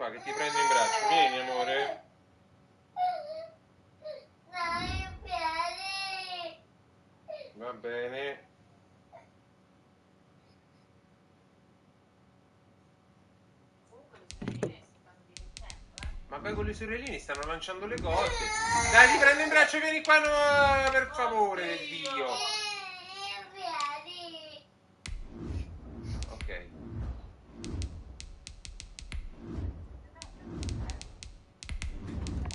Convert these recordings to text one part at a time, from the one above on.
qua che ti prendo in braccio. Vieni, amore. Va bene. Ma poi con le sorelline stanno lanciando le cose. Dai, ti prendo in braccio, vieni qua, no, per favore, Dio. Ok.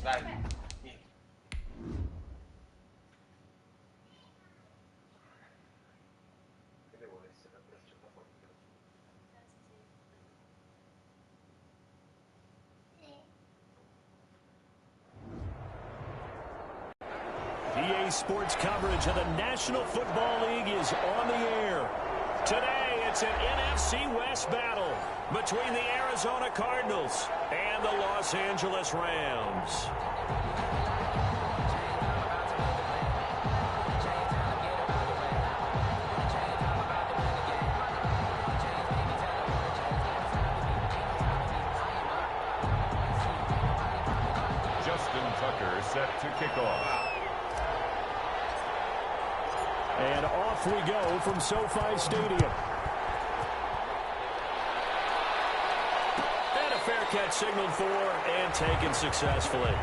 Dai, vieni. Che devo essere abbracciata fuori? EA Sports coverage of the National Football League is on the air. Today, it's an NFC West battle between the Arizona Cardinals and the Los Angeles Rams. Set to kick off. And off we go from SoFi Stadium. And a fair catch signaled for and taken successfully.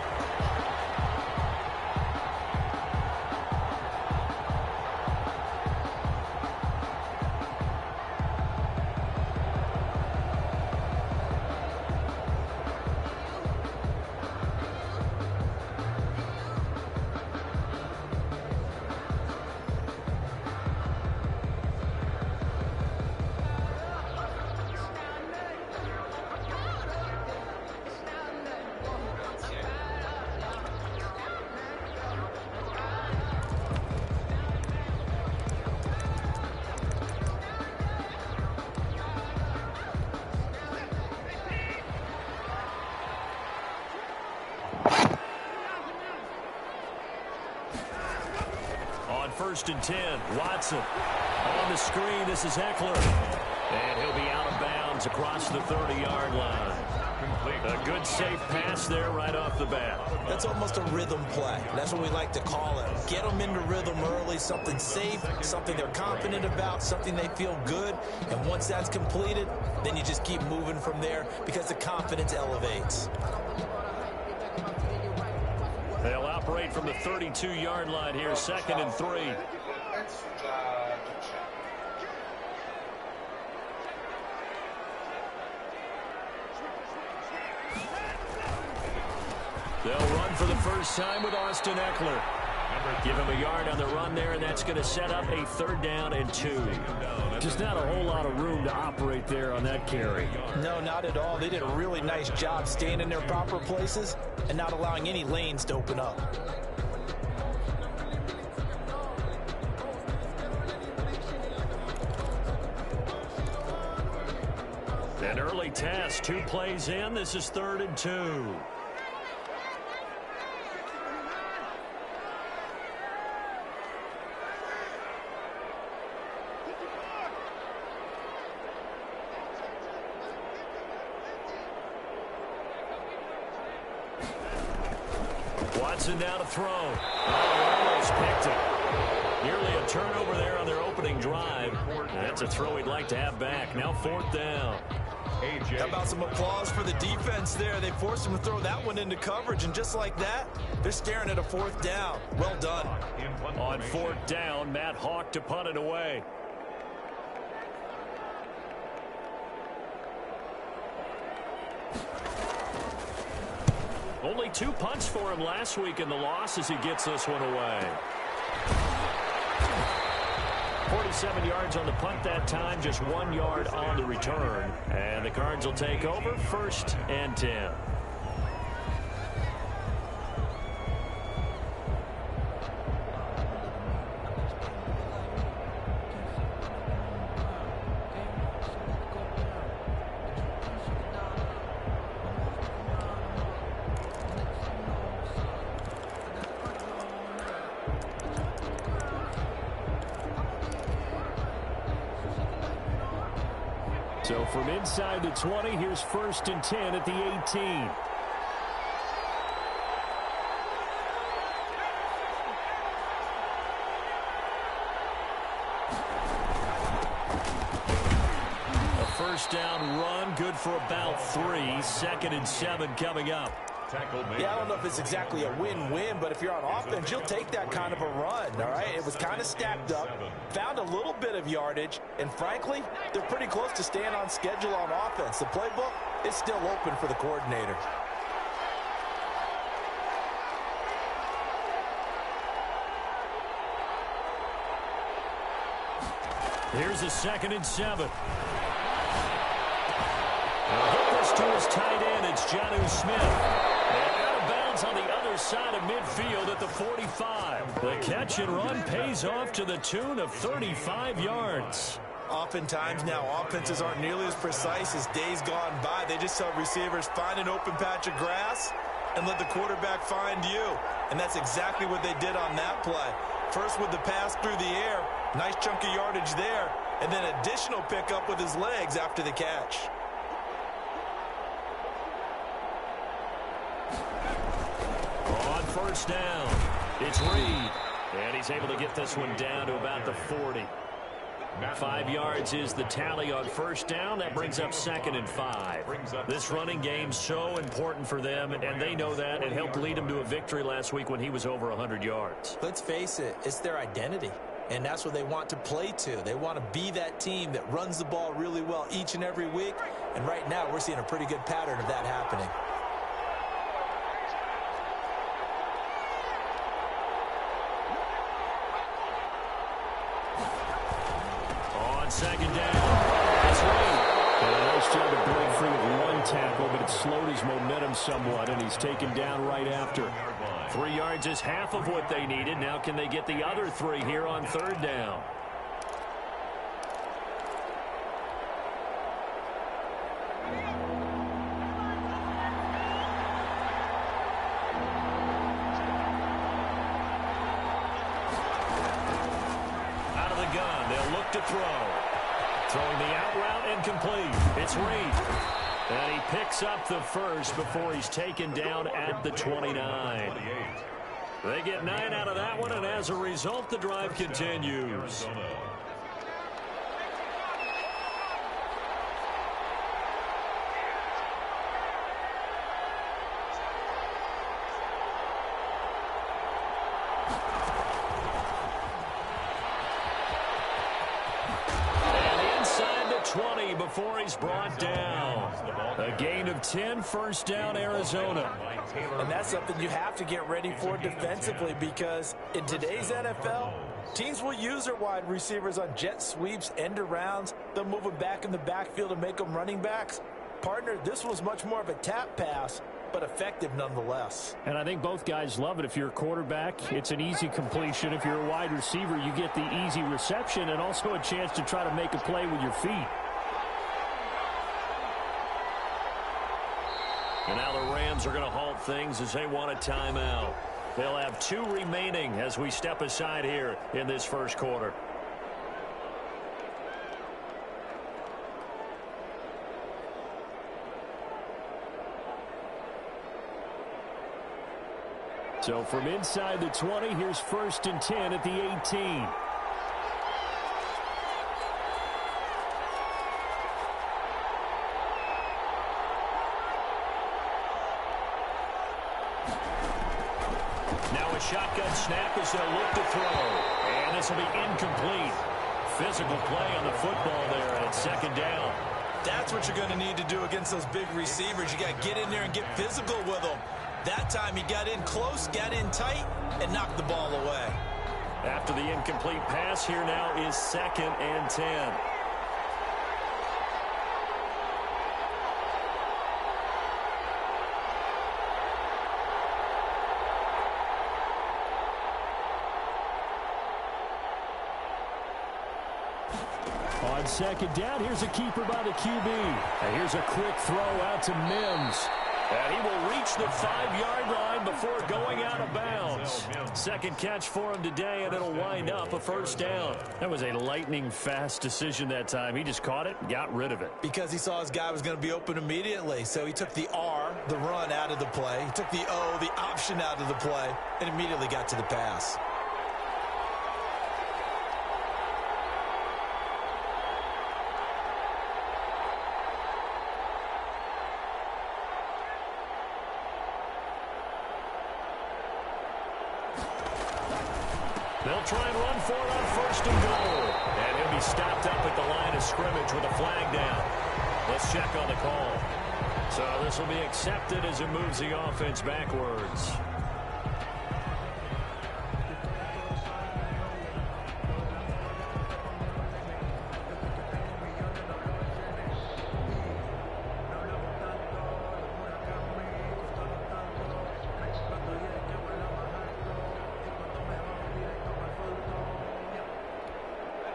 First and 10, Watson. On the screen, this is Eckler. And he'll be out of bounds across the 30-yard line. A good, safe pass there right off the bat. That's almost a rhythm play. That's what we like to call it. Get them into rhythm early, something safe, something they're confident about, something they feel good. And once that's completed, then you just keep moving from there because the confidence elevates. They'll operate from the 32-yard line here, 2nd and 3. They'll run for the first time with Austin Eckler. Give him a yard on the run there, and that's going to set up a 3rd down and 2. Just not a whole lot of room to operate there on that carry. No, not at all. They did a really nice job staying in their proper places and not allowing any lanes to open up. An early test, 2 plays in. This is 3rd and 2. Watson now to throw. Almost picked it. Nearly a turnover there on their opening drive. That's a throw he'd like to have back. Now 4th down. How about some applause for the defense there? They forced him to throw that one into coverage, and just like that, they're staring at a 4th down. Well done. On 4th down, Matt Hawk to punt it away. Only 2 punts for him last week in the loss as he gets this one away. 47 yards on the punt that time, just 1 yard on the return. And the Cards will take over, 1st and 10. So from inside the 20, here's 1st and 10 at the 18. A first down run, good for about 3. 2nd and 7 coming up. Yeah, I don't know if it's exactly a win-win, but if you're on offense, you'll take that kind of a run, all right? It was kind of stacked up, found a little bit of yardage, and frankly, they're pretty close to staying on schedule on offense. The playbook is still open for the coordinator. Here's a 2nd and 7. Hit this to his tight end. It's Jonnu Smith. And out of bounds on the other side of midfield at the 45. The catch and run pays off to the tune of 35 yards. Oftentimes now, offenses aren't nearly as precise as days gone by. They just tell receivers, find an open patch of grass and let the quarterback find you. And that's exactly what they did on that play. First with the pass through the air, nice chunk of yardage there, and then additional pickup with his legs after the catch. On first down, it's Reed. And he's able to get this one down to about the 40. 5 yards is the tally on first down. That brings up 2nd and 5. This running game's so important for them, and they know that. It helped lead them to a victory last week when he was over 100 yards. Let's face it, it's their identity, and that's what they want to play to. They want to be that team that runs the ball really well each and every week, and right now we're seeing a pretty good pattern of that happening. Second down. That's right. And a nice job to break free with one tackle, but it slowed his momentum somewhat, and he's taken down right after. 3 yards is half of what they needed. Now can they get the other 3 here on 3rd down? Out of the gun, they'll look to throw. Throwing the out route incomplete. It's Reed. And he picks up the first before he's taken down at the 29. They get 9 out of that one, and as a result, the drive continues. Before he's brought down. A gain of 10, first down, Arizona. And that's something you have to get ready for defensively, because in today's NFL, teams will use their wide receivers on jet sweeps, end arounds. They'll move them back in the backfield and make them running backs. Partner, this was much more of a tap pass, but effective nonetheless. And I think both guys love it. If you're a quarterback, it's an easy completion. If you're a wide receiver, you get the easy reception and also a chance to try to make a play with your feet. And now the Rams are going to halt things as they want a timeout. They'll have 2 remaining as we step aside here in this first quarter. So from inside the 20, here's 1st and 10 at the 18. Shotgun snap as they'll look to throw. And this will be incomplete. Physical play on the football there at 2nd down. That's what you're going to need to do against those big receivers. You got to get in there and get physical with them. That time he got in close, got in tight, and knocked the ball away. After the incomplete pass, here now is 2nd and 10. On 2nd down, here's a keeper by the QB. And here's a quick throw out to Mims. And he will reach the 5-yard line before going out of bounds. Second catch for him today, and it'll wind up a first down. That was a lightning-fast decision that time. He just caught it and got rid of it. Because he saw his guy was going to be open immediately. So he took the R, the run, out of the play. He took the O, the option, out of the play, and immediately got to the pass. They'll try and run for it on first and goal. And he'll be stopped up at the line of scrimmage with a flag down. Let's check on the call. So this will be accepted as it moves the offense backwards.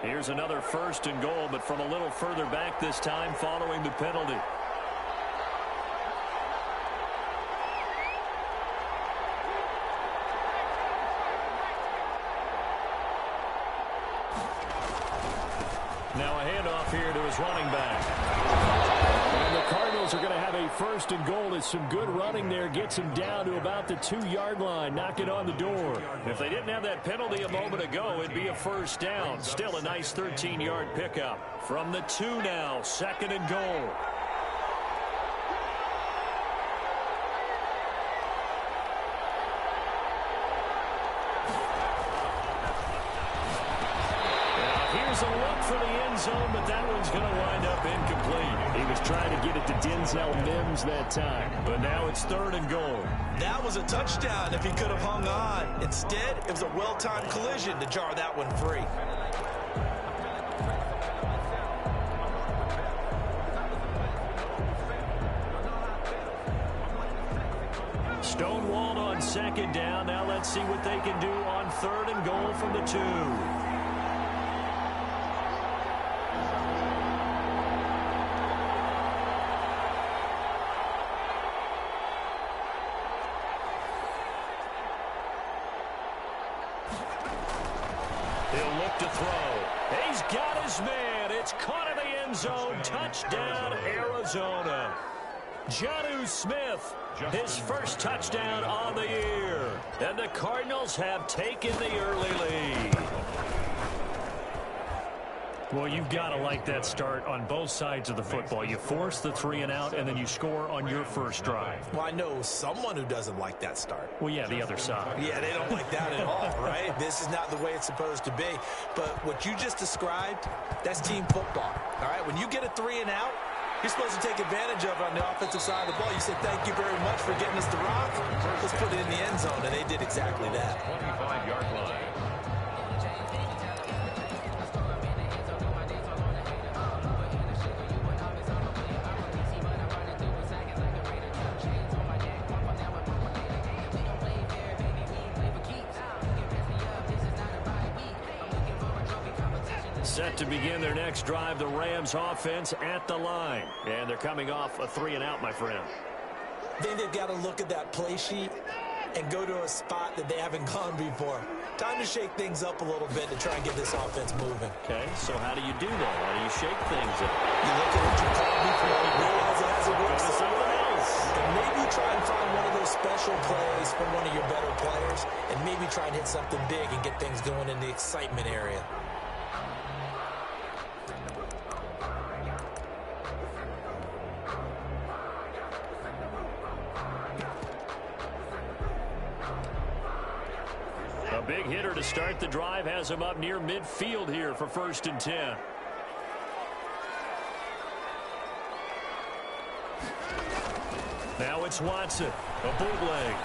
Here's another first and goal, but from a little further back this time following the penalty. Now a handoff here to his running back. And the Cardinals are going to have a first and goal. It's some good running there. Gets him down to about the 2-yard line. Knock it on the door. If they didn't have that penalty a moment ago, it'd be a first down. Still a nice 13-yard pickup. From the 2 now, second and goal. Here's a look for the end zone, but that one's going to wind up incomplete. He was trying to get it to Denzel Mims that time, but now it's third and goal. That was a touchdown if he could have hung on. Instead, it was a well-timed collision to jar that one free. Stonewalled on second down. Now let's see what they can do on third and goal from the 2. He'll look to throw. He's got his man. It's caught in the end zone. Touchdown, Arizona. Jonnu Smith, his first touchdown on the year. And the Cardinals have taken the early lead. Well, you've got to like that start on both sides of the football. You force the 3 and out, and then you score on your first drive. Well, I know someone who doesn't like that start. Well, yeah, the other side. Yeah, they don't like that at all, right? This is not the way it's supposed to be. But what you just described, that's team football, all right? When you get a 3 and out, you're supposed to take advantage of it on the offensive side of the ball. You say, thank you very much for getting us the rock. Let's put it in the end zone, and they did exactly that. 25-yard line. Set to begin their next drive, the Rams offense at the line. And they're coming off a 3 and out, my friend. Then they've got to look at that play sheet and go to a spot that they haven't gone before. Time to shake things up a little bit to try and get this offense moving. Okay, so how do you do that? How do you shake things up? You look at what you called before, you realize it hasn't worked somewhere else. And maybe try and find one of those special plays from one of your better players, and maybe try and hit something big and get things going in the excitement area. A big hitter to start the drive has him up near midfield here for 1st and 10. Now it's Watson, a bootleg.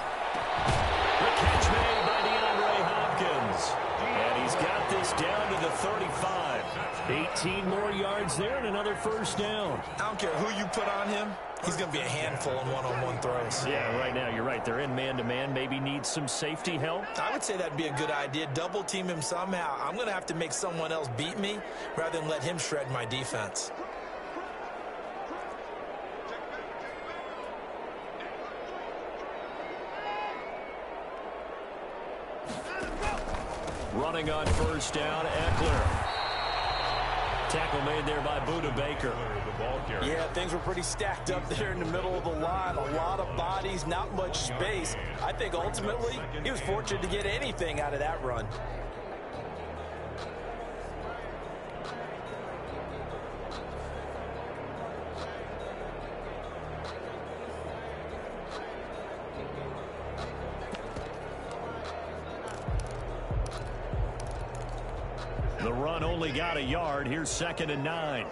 The catch made by DeAndre Hopkins. And he's got this down to the 35. 18 more yards there and another first down. I don't care who you put on him. He's going to be a handful in one-on-one throws. Yeah, right now you're right. They're in man-to-man. Maybe need some safety help. I would say that'd be a good idea. Double team him somehow. I'm going to have to make someone else beat me rather than let him shred my defense. Running on first down, Eckler. Tackle made there by Buda Baker. Yeah, things were pretty stacked up there in the middle of the line. A lot of bodies, not much space. I think ultimately he was fortunate to get anything out of that run. The run only got a yard. Here's 2nd and 9.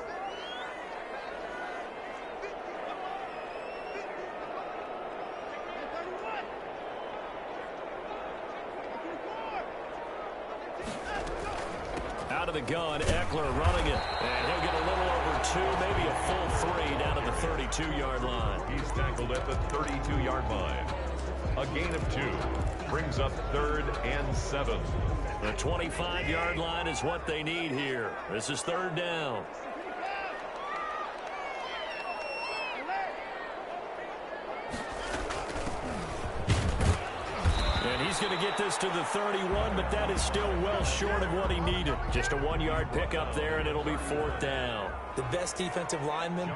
Out of the gun, Eckler running it. And he'll get a little over 2, maybe a full 3 down at the 32-yard line. He's tackled at the 32-yard line. A gain of 2. Brings up 3rd and 7. The 25-yard line is what they need here. This is 3rd down. And he's going to get this to the 31, but that is still well short of what he needed. Just a 1-yard pickup there, and it'll be 4th down. The best defensive linemen,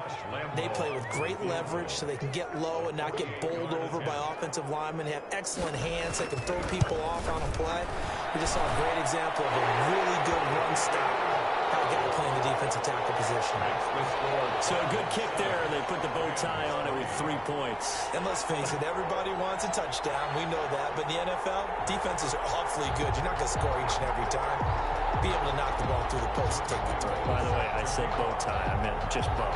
they play with great leverage so they can get low and not get bowled over by offensive linemen. They have excellent hands. They can throw people off on a play. We just saw a great example of a really good run stop by a guy playing the defensive tackle position. So a good kick there, and they put the bow tie on it with 3 points. And let's face it, everybody wants a touchdown. We know that. But in the NFL, defenses are awfully good. You're not going to score each and every time. Be able to knock the ball through the post and take the throw. By the way, I said bow tie. I meant just bow.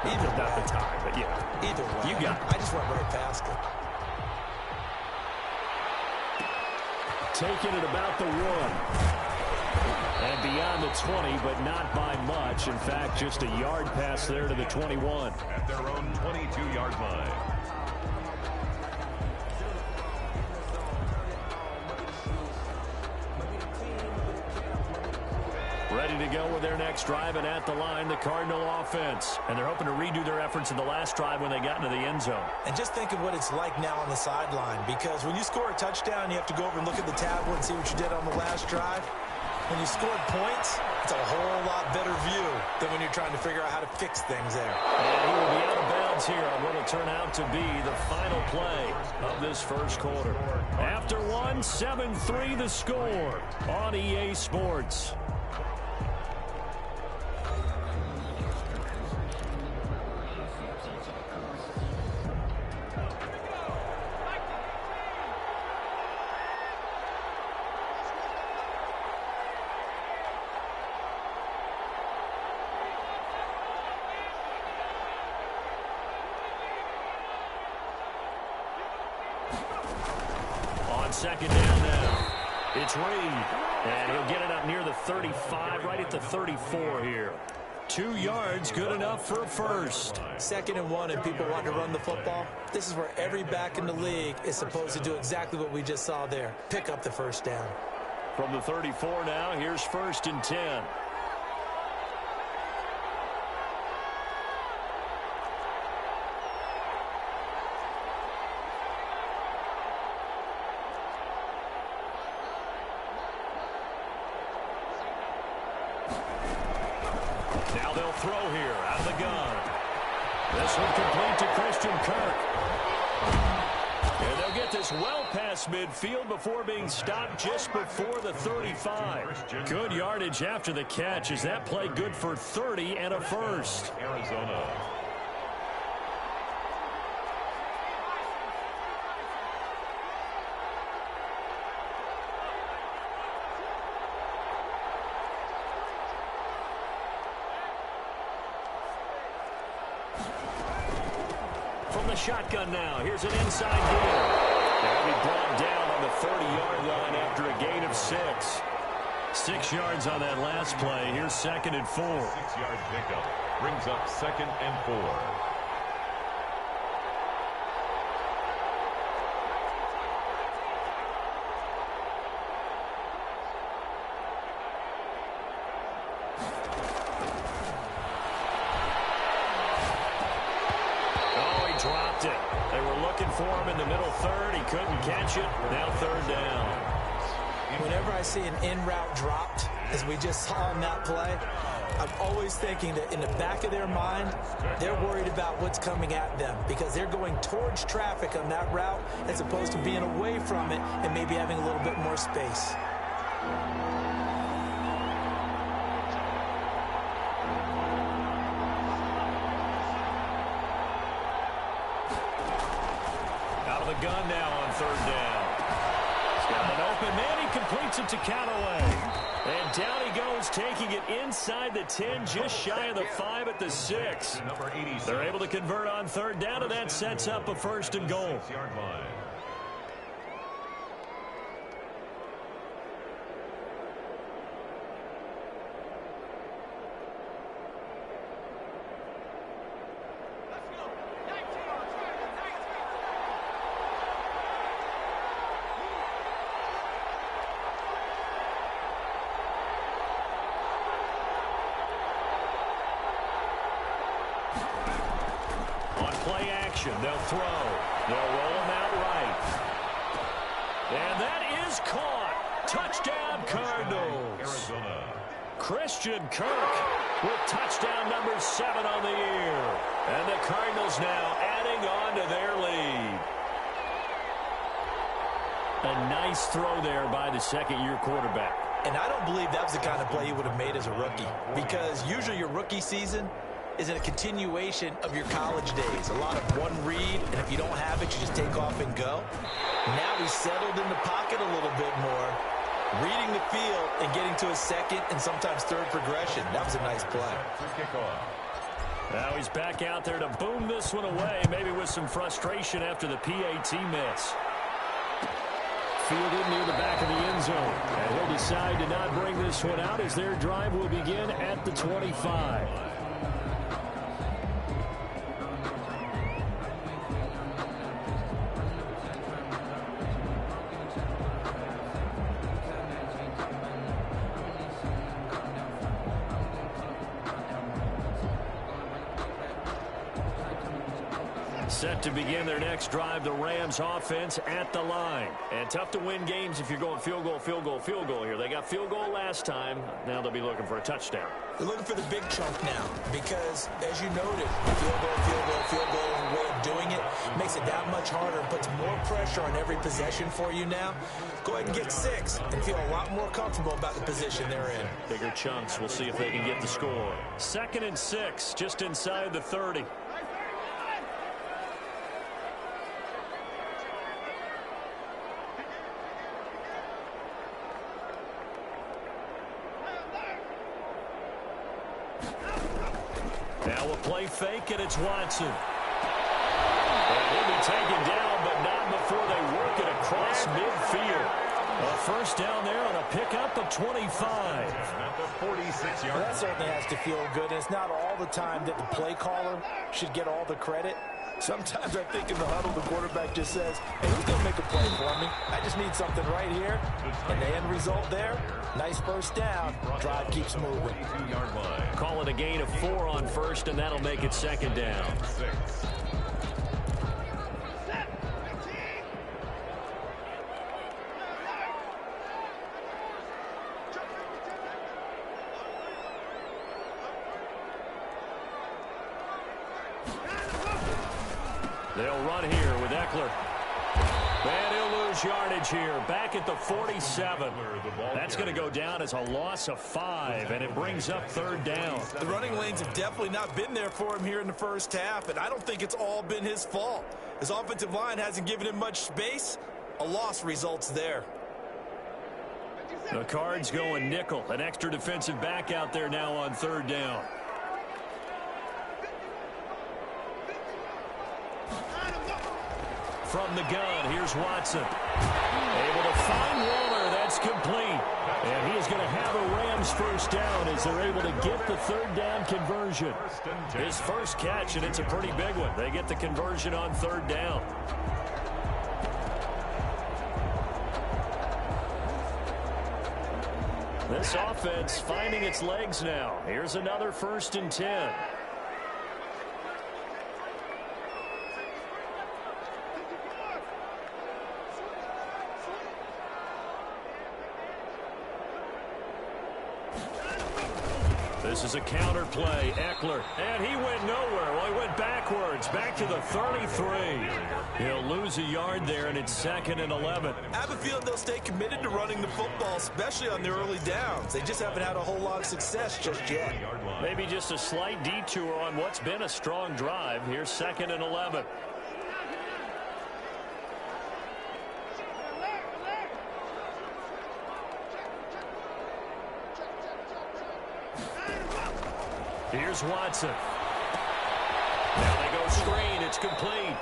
Either not way. the tie, but yeah. Either way. You got it. I just went right past it. Taking it about the 1. And beyond the 20, but not by much. In fact, just a yard pass there to the 21. At their own 22-yard line. Ready to go with their next drive, and at the line, the Cardinal offense. And they're hoping to redo their efforts in the last drive when they got into the end zone. And just think of what it's like now on the sideline, because when you score a touchdown, you have to go over and look at the tablet and see what you did on the last drive. When you scored points, it's a whole lot better view than when you're trying to figure out how to fix things there. And he will be out of bounds here on what will turn out to be the final play of this first quarter. After 1, 7-3 the score on EA Sports. Second down now. It's Reed. And he'll get it up near the 35, right at the 34 here. 2 yards, good enough for a first. 2nd and 1, and people want to run the football. This is where every back in the league is supposed to do exactly what we just saw there. Pick up the first down. From the 34 now, here's 1st and 10. Now they'll throw here out of the gun. This one complete to Christian Kirk. And they'll get this well past midfield before being stopped just before the 35. Good yardage after the catch. Is that play good for 30 and a first? Arizona. From the shotgun now, here's an inside deal. They'll be brought down on the 30-yard line after a gain of 6. 6 yards on that last play. Here's 2nd and 4. 6-yard pickup brings up 2nd and 4. Dropped it. They were looking for him in the middle third. He couldn't catch it. Now 3rd down. Whenever I see an in-route dropped, as we just saw on that play, I'm always thinking that in the back of their mind, they're worried about what's coming at them because they're going towards traffic on that route as opposed to being away from it and maybe having a little bit more space. Out of the gun now on third down. He's got an open man. He completes it to Callaway. And down he goes, taking it inside the 10, just shy of the 5 at the 6. They're able to convert on third down, and that sets up a 1st and goal. Play action. They'll throw. They'll roll him out right. And that is caught. Touchdown, Cardinals. Arizona. Christian Kirk with touchdown number 7 on the year. And the Cardinals now adding on to their lead. A nice throw there by the second-year quarterback. And I don't believe that was the kind of play he would have made as a rookie, because usually your rookie season is a continuation of your college days. A lot of one read, and if you don't have it, you just take off and go. Now he's settled in the pocket a little bit more, reading the field and getting to a second and sometimes third progression. That was a nice play. Now he's back out there to boom this one away, maybe with some frustration after the PAT miss. Fielded near the back of the end zone. And he'll decide to not bring this one out as their drive will begin at the 25. Set to begin their next drive, the Rams offense at the line. And tough to win games if you're going field goal, field goal, field goal here. They got field goal last time. Now they'll be looking for a touchdown. They're looking for the big chunk now because, as you noted, field goal, field goal, field goal way of doing it makes it that much harder and puts more pressure on every possession for you now. Go ahead and get 6 and feel a lot more comfortable about the position they're in. Bigger chunks. We'll see if they can get the score. 2nd and 6, just inside the 30. Now a play fake, and it's Watson. And he'll be taken down, but not before they work it across midfield. A 1st down there on a pickup of 25. Well, that certainly has to feel good. And it's not all the time that the play caller should get all the credit. Sometimes I think in the huddle, the quarterback just says, hey, who's going to make a play for me? I just need something right here. And the end result there, nice 1st down. Drive keeps moving. Call it a gain of 4 on 1st, and that'll make it 2nd down. They'll run here with Eckler. And he'll lose yardage here, back at the 47. That's going to go down as a loss of 5, and it brings up 3rd down. The running lanes have definitely not been there for him here in the 1st half, and I don't think it's all been his fault. His offensive line hasn't given him much space. A loss results there. The Cards going nickel. An extra defensive back out there now on 3rd down. From the gun, here's Watson. Able to find Waller. That's complete. And he is going to have a Rams 1st down as they're able to get the 3rd down conversion. His first catch, and it's a pretty big one. They get the conversion on 3rd down. This offense finding its legs now. Here's another 1st and 10. This is a counter play. Eckler, and he went nowhere. Well, he went backwards, back to the 33. He'll lose a yard there, and it's 2nd and 11. I have a feeling they'll stay committed to running the football, especially on their early downs. They just haven't had a whole lot of success just yet. Maybe just a slight detour on what's been a strong drive. Here's 2nd and 11. Here's Watson. Now they go screen. It's complete.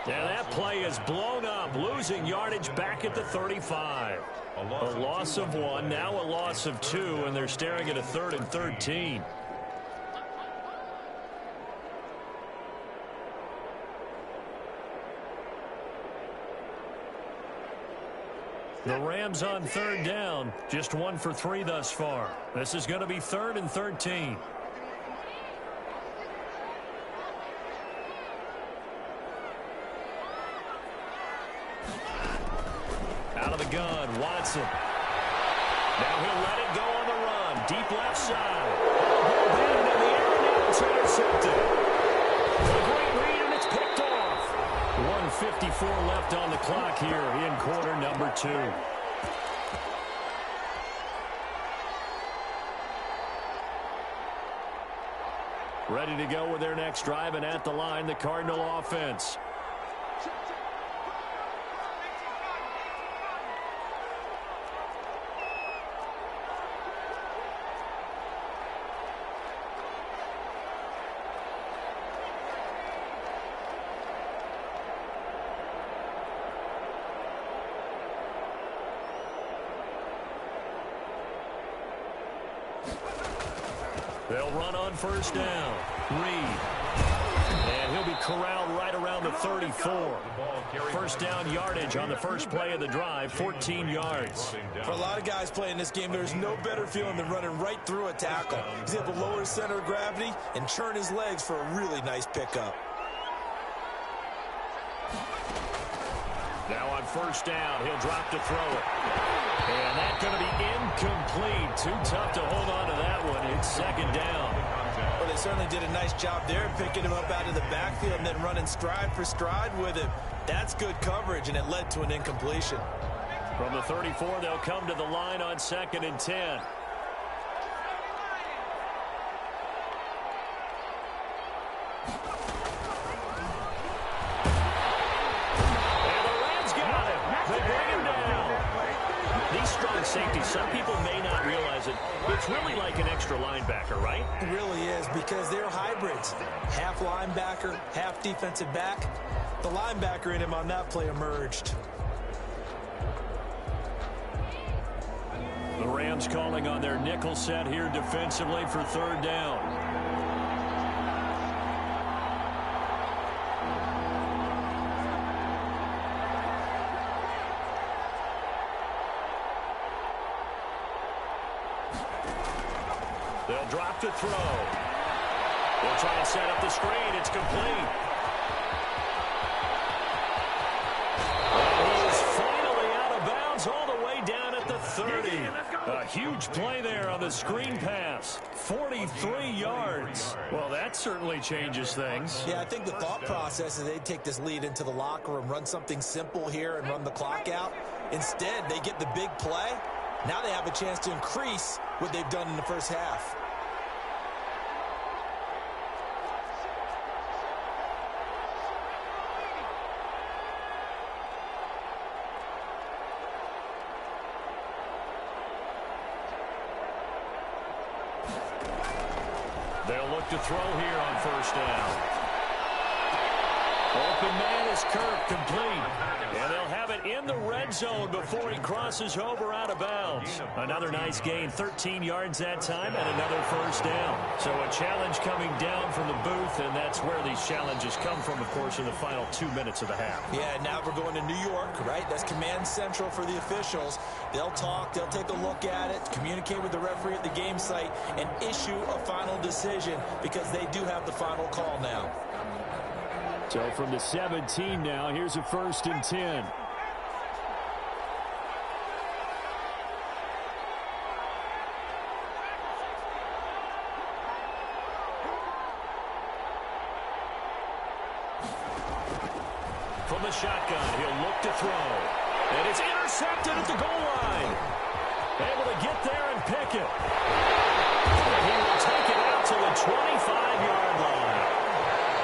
And that play is blown up, losing yardage back at the 35. A loss of 1, now a loss of 2, and they're staring at a 3rd and 13. The Rams on 3rd down, just 1 for 3 thus far. This is going to be 3rd and 13. Out of the gun, Watson. Now he'll let it go on the run. Deep left side. Batted in the air, now it's intercepted. A great read, and it's picked off. 1:54 left on the clock here in quarter number 2. Ready to go with their next drive, and at the line, the Cardinal offense. They'll run on 1st down. Reed. And he'll be corralled right around the 34. 1st down yardage on the first play of the drive, 14 yards. For a lot of guys playing this game, there's no better feeling than running right through a tackle. He's able to lower his center of gravity and churn his legs for a really nice pickup. Now on 1st down, he'll drop to throw it. And that's going to be incomplete. Too tough to hold on to that one. It's 2nd down. Well, they certainly did a nice job there, picking him up out of the backfield and then running stride for stride with him. That's good coverage, and it led to an incompletion. From the 34, they'll come to the line on 2nd and 10. Safety. Some people may not realize it. It's really like an extra linebacker, right? It really is, because they're hybrids. Half linebacker, half defensive back. The linebacker in him on that play emerged. The Rams calling on their nickel set here defensively for 3rd down. They'll drop to throw. They'll try and set up the screen. It's complete. And he is finally out of bounds all the way down at the 30. A huge play there on the screen pass. 43 yards. Well, that certainly changes things. Yeah, I think the thought process is they'd take this lead into the locker room, run something simple here and run the clock out. Instead, they get the big play. Now they have a chance to increase what they've done in the first half. They'll look to throw here on 1st down. Open man is Kirk, complete. And they'll have it in the red zone before he crosses over out of bounds. Another nice gain, 13 yards that time, and another 1st down. So a challenge coming down from the booth, and that's where these challenges come from, of course, in the final 2 minutes of the half. Yeah, now we're going to New York, right? That's command central for the officials. They'll talk, they'll take a look at it, communicate with the referee at the game site, and issue a final decision because they do have the final call now. So from the 17 now, here's a 1st and 10. from the shotgun. He'll look to throw. And it's intercepted at the goal line. Able to get there and pick it. He will take it out to the 25-yard line.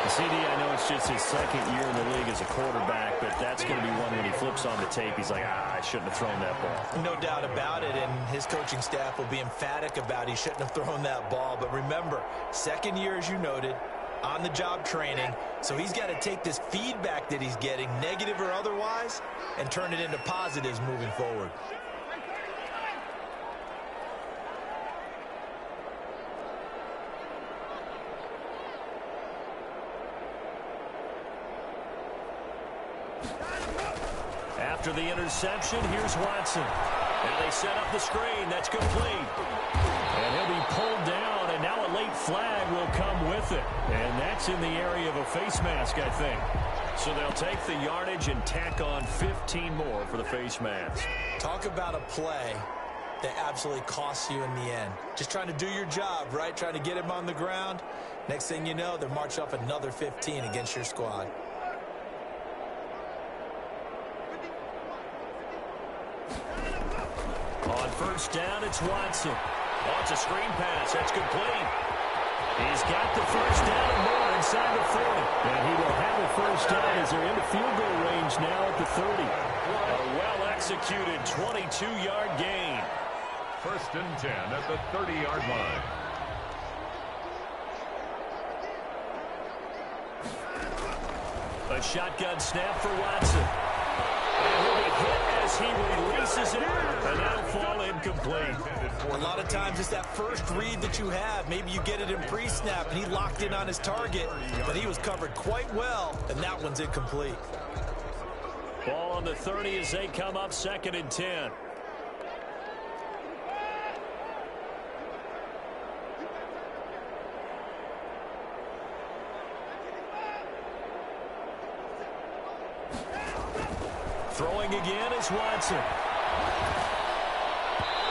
CD, I know it's just his second year in the league as a quarterback, but that's going to be one when he flips on the tape. He's like, I shouldn't have thrown that ball. No doubt about it, and his coaching staff will be emphatic about he shouldn't have thrown that ball. But remember, second year, as you noted, on-the-job training, so he's got to take this feedback that he's getting, negative or otherwise, and turn it into positives moving forward. After the interception, here's Watson. And they set up the screen. That's complete. And he'll be pulled down, and now a late flag will come with it. And that's in the area of a face mask, I think. So they'll take the yardage and tack on 15 more for the face mask. Talk about a play that absolutely costs you in the end. Just trying to do your job, right? Trying to get him on the ground. Next thing you know, they're marching up another 15 against your squad. On first down, it's Watson. Oh, it's a screen pass. That's complete. He's got the first down and more inside the 40. And he will have a first down as they're into field goal range now at the 30. A well-executed 22-yard gain. First and 10 at the 30-yard line. A shotgun snap for Watson. And he'll be hit as he releases it, and that'll fall incomplete. A lot of times it's that first read that you have. Maybe you get it in pre-snap, and he locked in on his target, but he was covered quite well, and that one's incomplete. Ball on the 30 as they come up, second and 10. Throwing again is Watson.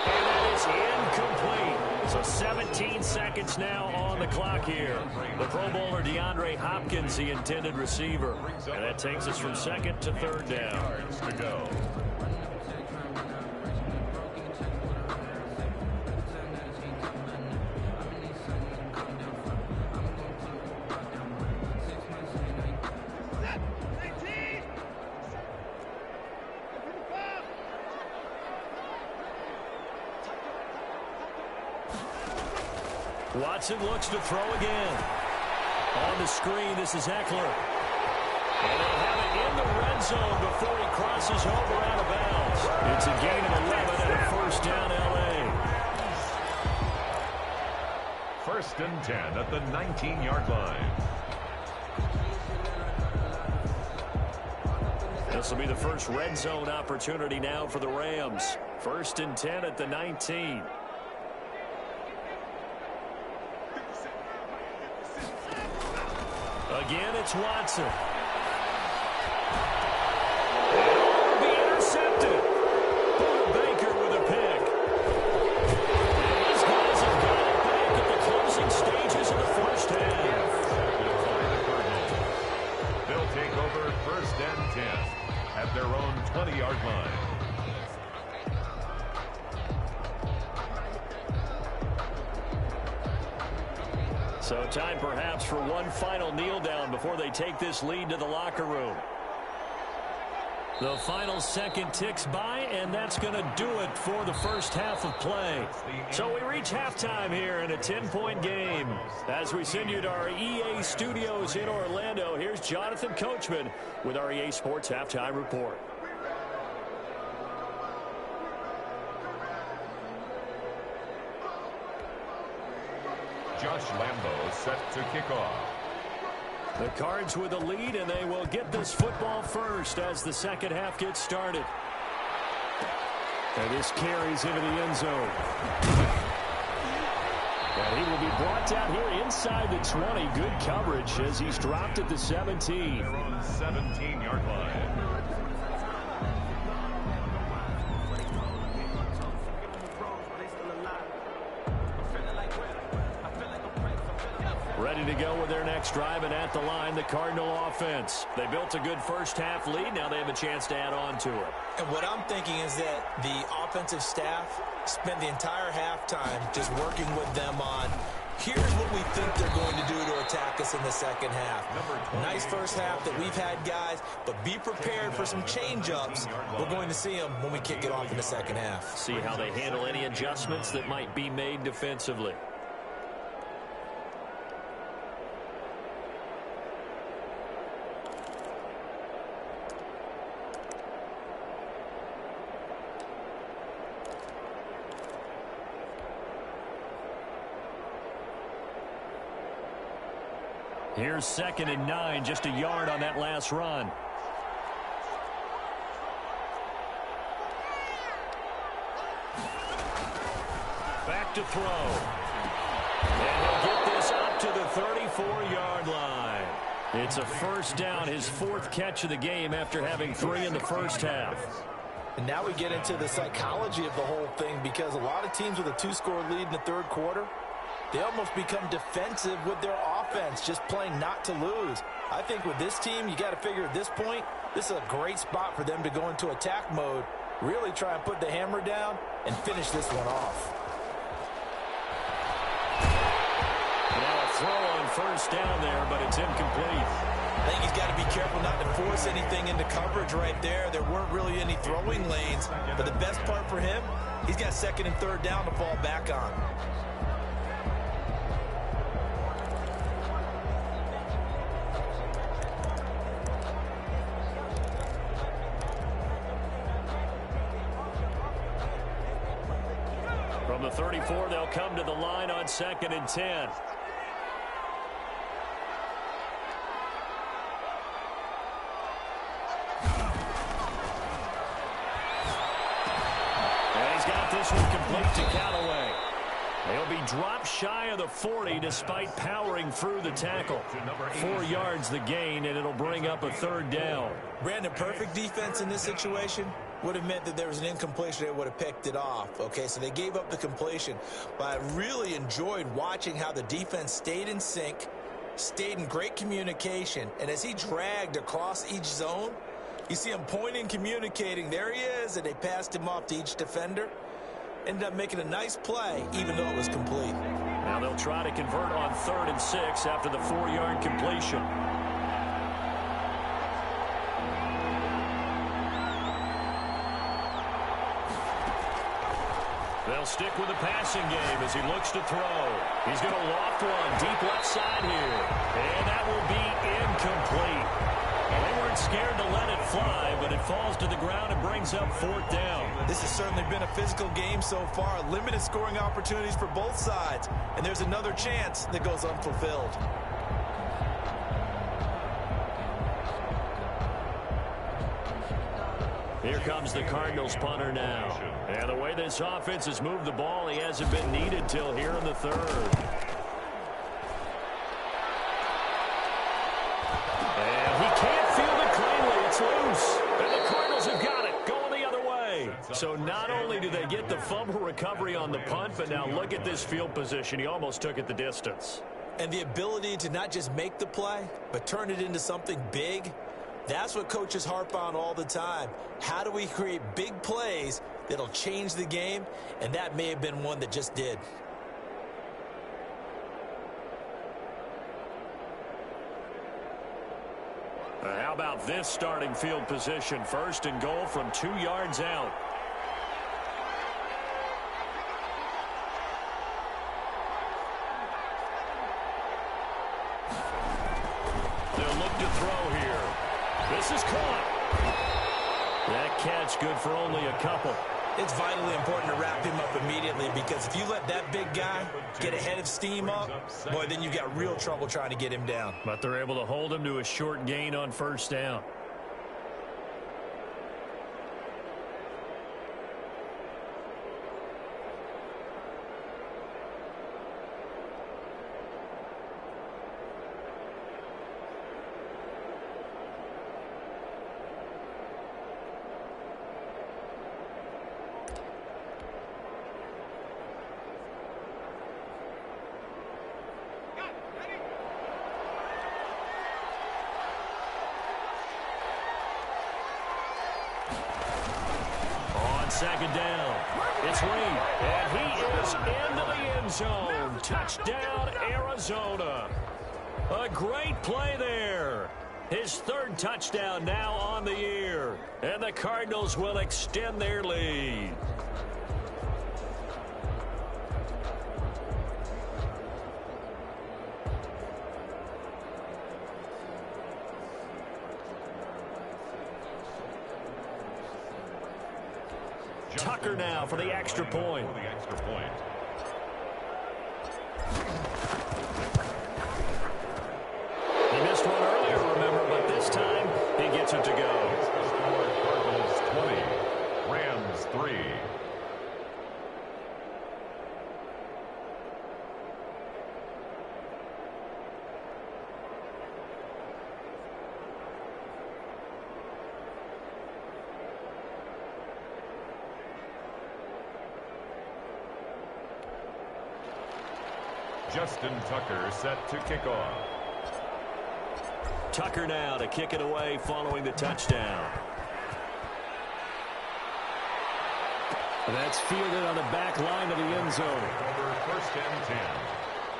And that is incomplete. So 17 seconds now on the clock here. The Pro Bowler DeAndre Hopkins, the intended receiver. And that takes us from second to third down. To go. Watson looks to throw again. On the screen, this is Eckler. And they'll have it in the red zone before he crosses over out of bounds. It's a gain of 11 and a first down, L.A. First and 10 at the 19-yard line. This will be the first red zone opportunity now for the Rams. First and 10 at the 19. Again, it's Watson. It'll be intercepted. Baker with a pick. And these guys have got it back at the closing stages of the first half. They'll take over first and 10 at their own 20-yard line. So time perhaps for one final kneel down before they take this lead to the locker room. The final second ticks by, and that's going to do it for the first half of play. So we reach halftime here in a 10-point game. As we send you to our EA studios in Orlando, here's Jonathan Coachman with our EA Sports Halftime Report. Josh Lambo set to kick off. The Cards with a lead, and they will get this football first as the second half gets started. And this carries into the end zone. And he will be brought down here inside the 20. Good coverage as he's dropped at the 17. Their own 17-yard line. Ready to go with their next drive, and at the line, the Cardinal offense. They built a good first-half lead. Now they have a chance to add on to it. And what I'm thinking is that the offensive staff spent the entire halftime just working with them on, here's what we think they're going to do to attack us in the second half. Nice first half that we've had, guys, but be prepared for some change-ups. We're going to see them when we kick it off in the second half. See how they handle any adjustments that might be made defensively. Here's 2nd and 9, just a yard on that last run. Back to throw. And he'll get this up to the 34-yard line. It's a first down, his 4th catch of the game after having 3 in the first half. And now we get into the psychology of the whole thing, because a lot of teams with a 2-score lead in the third quarter, they almost become defensive with their offense, just playing not to lose. I think with this team, you got to figure at this point, this is a great spot for them to go into attack mode, really try and put the hammer down and finish this one off. Now a throw on first down there, but it's incomplete. I think he's got to be careful not to force anything into coverage right there. There weren't really any throwing lanes, but the best part for him, he's got 2nd and 3rd down to fall back on. From the 34, they'll come to the line on 2nd and 10. And he's got this one complete to Callaway. He'll be dropped shy of the 40 despite powering through the tackle. 4 yards the gain, and it'll bring up a 3rd down. Brandon, perfect defense in this situation would have meant that there was an incompletion. They would have picked it off. Okay, so they gave up the completion. But I really enjoyed watching how the defense stayed in sync, stayed in great communication. And as he dragged across each zone, you see him pointing, communicating. There he is, and they passed him off to each defender. Ended up making a nice play, even though it was complete. Now they'll try to convert on 3rd and 6 after the 4-yard completion. They'll stick with the passing game as he looks to throw. He's going to loft one deep left side here. And that will be incomplete. They weren't scared to let it fly, but it falls to the ground and brings up 4th down. This has certainly been a physical game so far. Limited scoring opportunities for both sides. And there's another chance that goes unfulfilled. Here comes the Cardinals punter now. And the way this offense has moved the ball, he hasn't been needed till here in the 3rd. And he can't field it cleanly. It's loose. And the Cardinals have got it. Going the other way. So not only do they get the fumble recovery on the punt, but now look at this field position. He almost took it the distance. And the ability to not just make the play, but turn it into something big. That's what coaches harp on all the time. How do we create big plays that'll change the game? And that may have been one that just did. How about this starting field position? 1st and goal from 2 yards out. They'll look to throw here. This is caught. That catch good for only a couple. It's vitally important to wrap him up immediately, because if you let that big guy get a head of steam up, boy, then you've got real trouble trying to get him down. But they're able to hold him to a short gain on 1st down. second down. It's Reed, and he is into the end zone. Touchdown, Arizona. A great play there. His third touchdown now on the year. And the Cardinals will extend their lead. Tucker now for the extra point. He missed one earlier, remember, but this time he gets it to go. Cardinals 20, Rams 3. Justin Tucker set to kick off. Tucker now to kick it away following the touchdown. That's fielded on the back line of the end zone. Over 1st and 10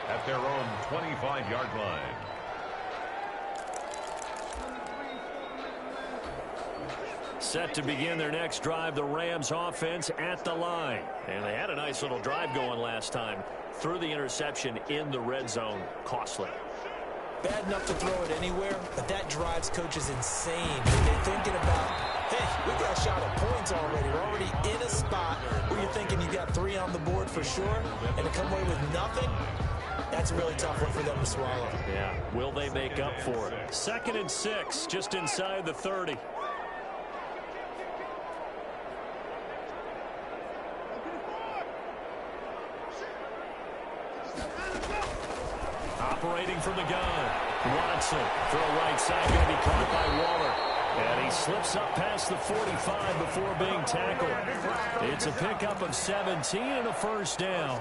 at their own 25-yard line. Set to begin their next drive, the Rams offense at the line. And they had a nice little drive going last time. Threw the interception in the red zone. Costly. Bad enough to throw it anywhere, but that drives coaches insane. They're thinking about, hey, we got a shot at points already. We're already in a spot where you're thinking you got 3 on the board for sure, and to come away with nothing, that's a really tough one for them to swallow. Yeah, will they make up for it? 2nd and 6, just inside the 30. Operating from the gun. Watson for a right side, going to be caught by Waller. And he slips up past the 45 before being tackled. It's a pickup of 17 and a first down.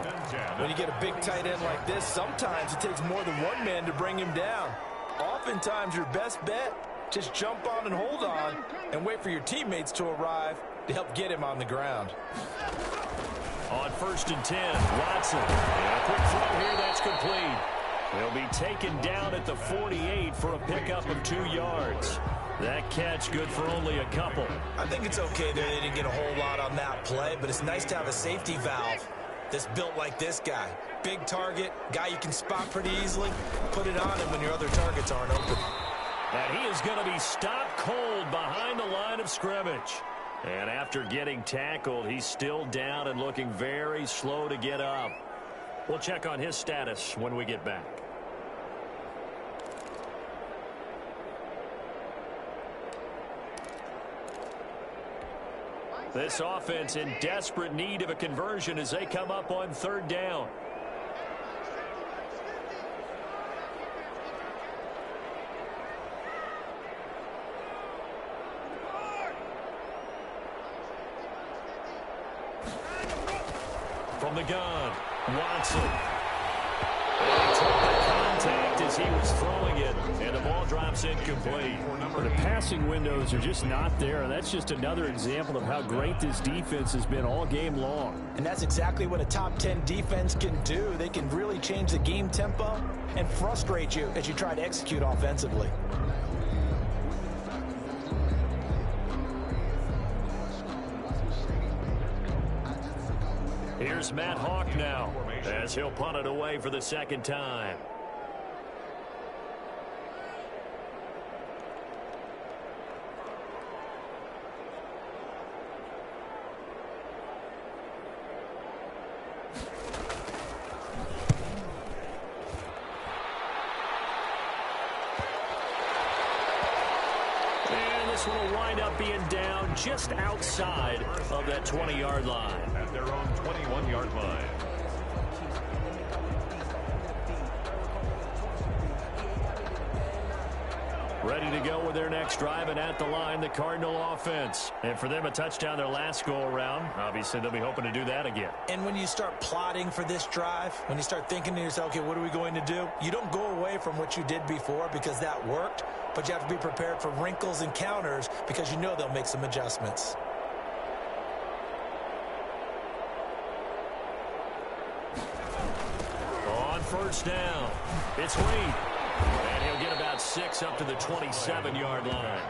When you get a big tight end like this, sometimes it takes more than one man to bring him down. Oftentimes your best bet, just jump on and hold on and wait for your teammates to arrive to help get him on the ground. On 1st and 10, Watson. And a quick throw here, that's complete. He'll be taken down at the 48 for a pickup of 2 yards. That catch good for only a couple. I think it's okay there. They didn't get a whole lot on that play, but it's nice to have a safety valve that's built like this guy. Big target, guy you can spot pretty easily. Put it on him when your other targets aren't open. And he is going to be stopped cold behind the line of scrimmage. And after getting tackled, he's still down and looking very slow to get up. We'll check on his status when we get back. This offense in desperate need of a conversion as they come up on 3rd down. From the gun, Watson. And he took the contact as he was throwing it, and the ball drops incomplete. The passing windows are just not there, and that's just another example of how great this defense has been all game long. And that's exactly what a top 10 defense can do. They can really change the game tempo and frustrate you as you try to execute offensively. Here's Matt Hawk now as he'll punt it away for the 2nd time. And this one will wind up being down just outside of that 20-yard line. At their own 21-yard line. Ready to go with their next drive, and at the line, the Cardinal offense. And for them, a touchdown their last go-around. Obviously, they'll be hoping to do that again. And when you start plotting for this drive, when you start thinking to yourself, okay, what are we going to do? You don't go away from what you did before because that worked, but you have to be prepared for wrinkles and counters because you know they'll make some adjustments. first down. It's Lee. And he'll get about 6 up to the 27-yard line.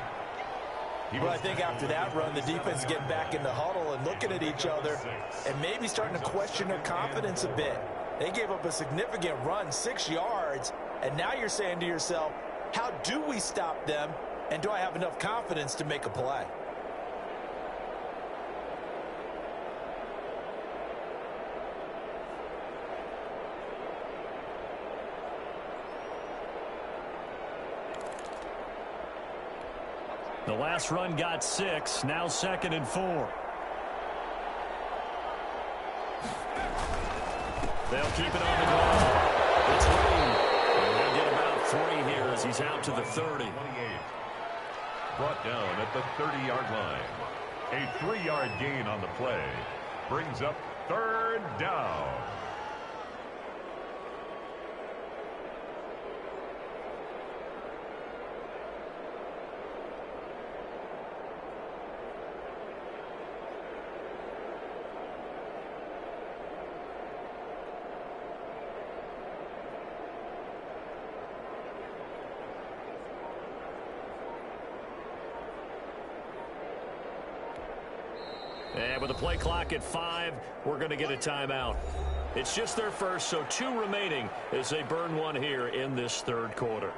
Well, I think after that run, the defense is getting back in the huddle and looking at each other and maybe starting to question their confidence a bit. They gave up a significant run, 6 yards, and now you're saying to yourself, how do we stop them, and do I have enough confidence to make a play? The last run got 6, now 2nd and 4. They'll keep it on the ground. It's Lee. And they'll get about 3 here as he's out to the 30. Brought down at the 30-yard line. A 3-yard gain on the play brings up 3rd down. And with the play clock at 5, we're going to get a timeout. It's just their first, so 2 remaining as they burn 1 here in this 3rd quarter.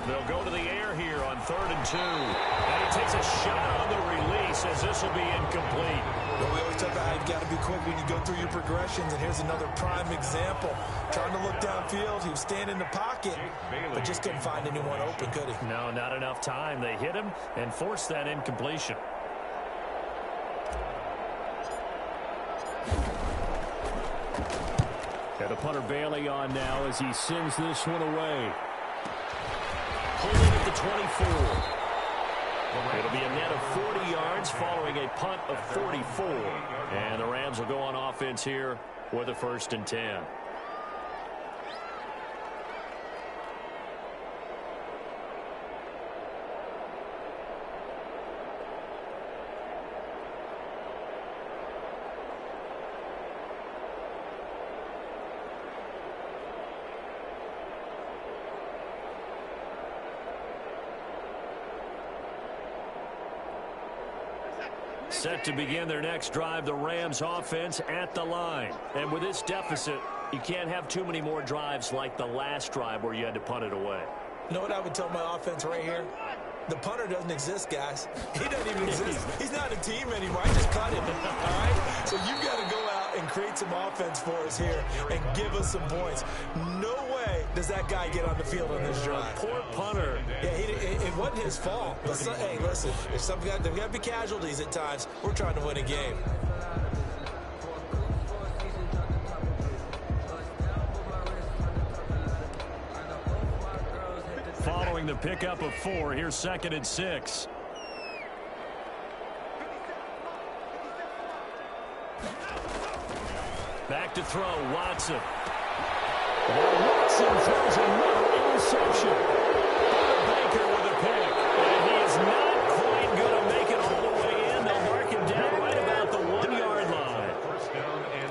They'll go to the air here on 3rd and 2. And he takes a shot on the release as this will be incomplete. Well, we always talk about how you've got to be quick when you go through your progressions, and here's another prime example. Trying to look downfield, he was standing in the pocket, but just couldn't find anyone open, could he? No, not enough time. They hit him and forced that incompletion. Got the punter Bailey on now as he sends this one away. Holding at the 24. It'll be a net of 40 yards following a punt of 44. And the Rams will go on offense here with a 1st and 10. Set to begin their next drive, the Rams offense at the line. And with this deficit, you can't have too many more drives like the last drive where you had to punt it away. You know what I would tell my offense right here? The punter doesn't exist, guys. He doesn't even exist. He's not a team anymore. I just cut him, all right? So you've got to go out and create some offense for us here and give us some points. No way does that guy get on the field on this drive. Poor punter. Yeah, it wasn't his fault. But hey, listen, if there's got to be casualties at times, we're trying to win a game. Following the pickup of 4, here's 2nd and 6. Back to throw, Watson. Now Watson throws another interception. Baker with a pick. And he is not quite going to make it all the way in. They'll mark him down right about the 1-yard line.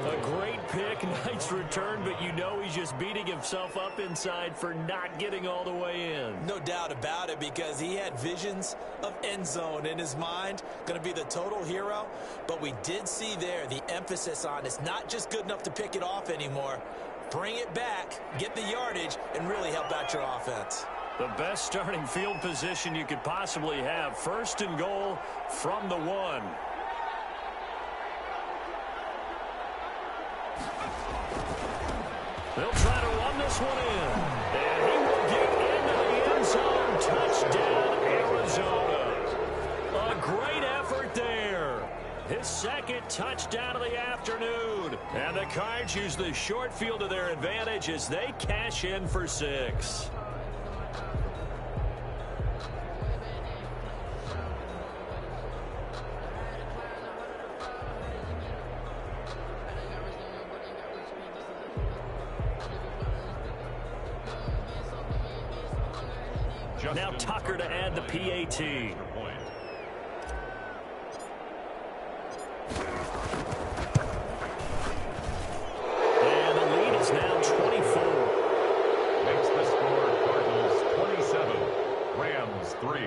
A great pick, nice return, but you know he's just beating himself up inside for not getting all the way in. No doubt about it, because he had visions of end zone in his mind, going to be the total hero. But we did see there the emphasis on it's not just good enough to pick it off anymore. Bring it back, get the yardage, and really help out your offense. The best starting field position you could possibly have. 1st and goal from the 1. They'll try to run this one in. And he will get into the end zone touchdown, Arizona. A great effort there. His second touchdown of the afternoon. And the Cards use the short field to their advantage as they cash in for 6. Now Tucker to add the PAT. And the lead is now 24. Makes the score Cardinals 27, Rams 3.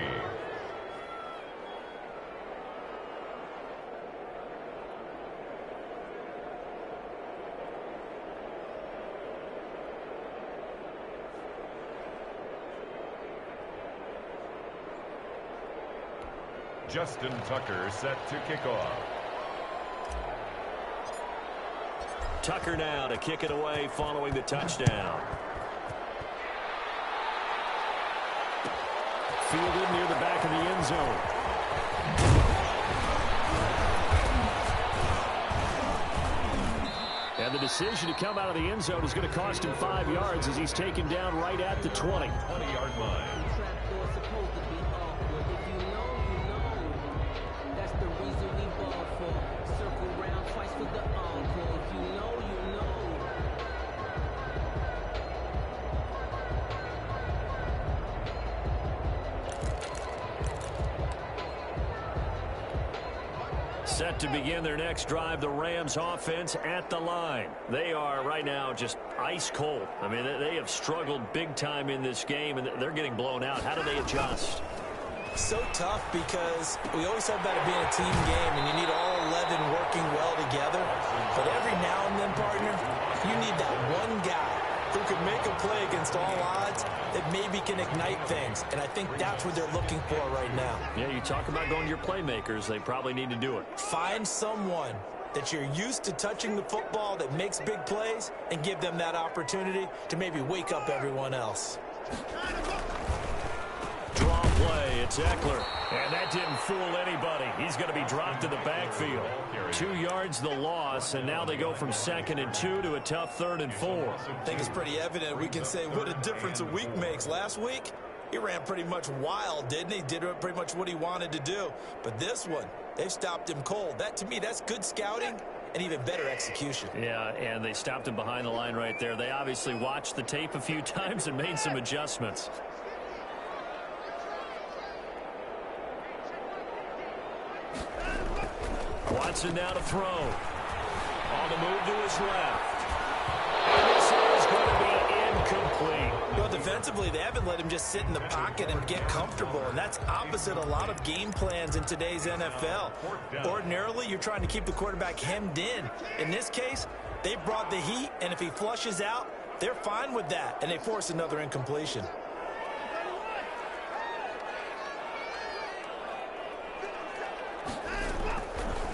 Justin Tucker set to kick off. Tucker now to kick it away following the touchdown. Fielded near the back of the end zone. And the decision to come out of the end zone is going to cost him 5 yards as he's taken down right at the 20. 20-yard line. Set to begin their next drive, the Rams offense at the line. They are right now just ice cold. I mean, they have struggled big time in this game, and they're getting blown out. How do they adjust? So tough because we always talk about it being a team game, and you need all 11 working well together. But every now and then, partner, you need that one guy who can make a play against all odds that maybe can ignite things. And I think that's what they're looking for right now. Yeah, you talk about going to your playmakers. They probably need to do it. Find someone that you're used to touching the football that makes big plays and give them that opportunity to maybe wake up everyone else. Draw play, it's Eckler. And that didn't fool anybody. He's going to be dropped in the backfield. 2 yards the loss, and now they go from 2nd and 2 to a tough 3rd and 4. I think it's pretty evident. We can say what a difference a week makes. Last week, he ran pretty much wild, didn't he? Did pretty much what he wanted to do. But this one, they've stopped him cold. That, to me, that's good scouting and even better execution. Yeah, and they stopped him behind the line right there. They obviously watched the tape a few times and made some adjustments. Watson now to throw. On the move to his left. And this is going to be incomplete. Well, defensively, they haven't let him just sit in the pocket and get comfortable, and that's opposite a lot of game plans in today's NFL. Ordinarily, you're trying to keep the quarterback hemmed in. In this case, they brought the heat, and if he flushes out, they're fine with that, and they force another incompletion.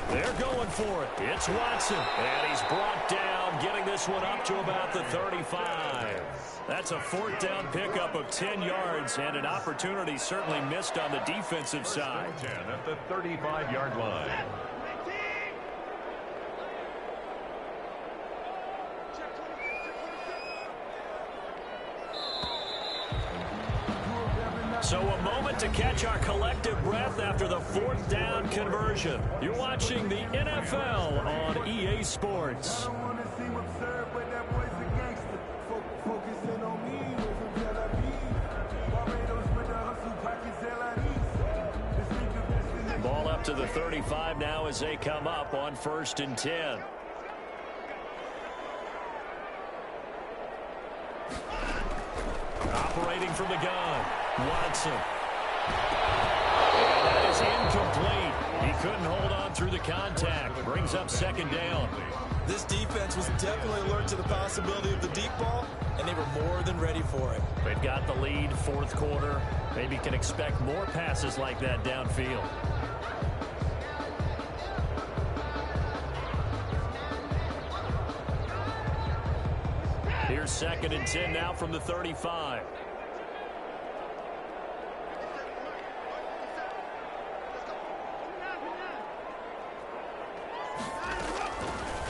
They're going for it. It's Watson. And he's brought down, getting this one up to about the 35. That's a 4th down pickup of 10 yards, and an opportunity certainly missed on the defensive side. 10 at the 35-yard line. So a moment to catch our collective breath after the 4th down conversion. You're watching the NFL on EA Sports. Ball up to the 35 now as they come up on 1st and 10. Operating from the gun, Watson. And that is incomplete. He couldn't hold on through the contact. Brings up 2nd down. This defense was definitely alert to the possibility of the deep ball, and they were more than ready for it. They've got the lead, 4th quarter. Maybe can expect more passes like that downfield. Here's 2nd and 10 now from the 35.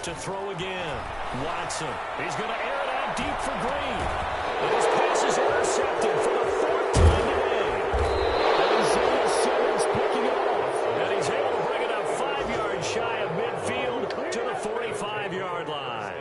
to throw again. Watson. He's going to air it out deep for Green. And his pass is intercepted for the fourth time today. Isaiah Simmons picking it off. And he's able to bring it up 5 yards shy of midfield to the 45-yard line.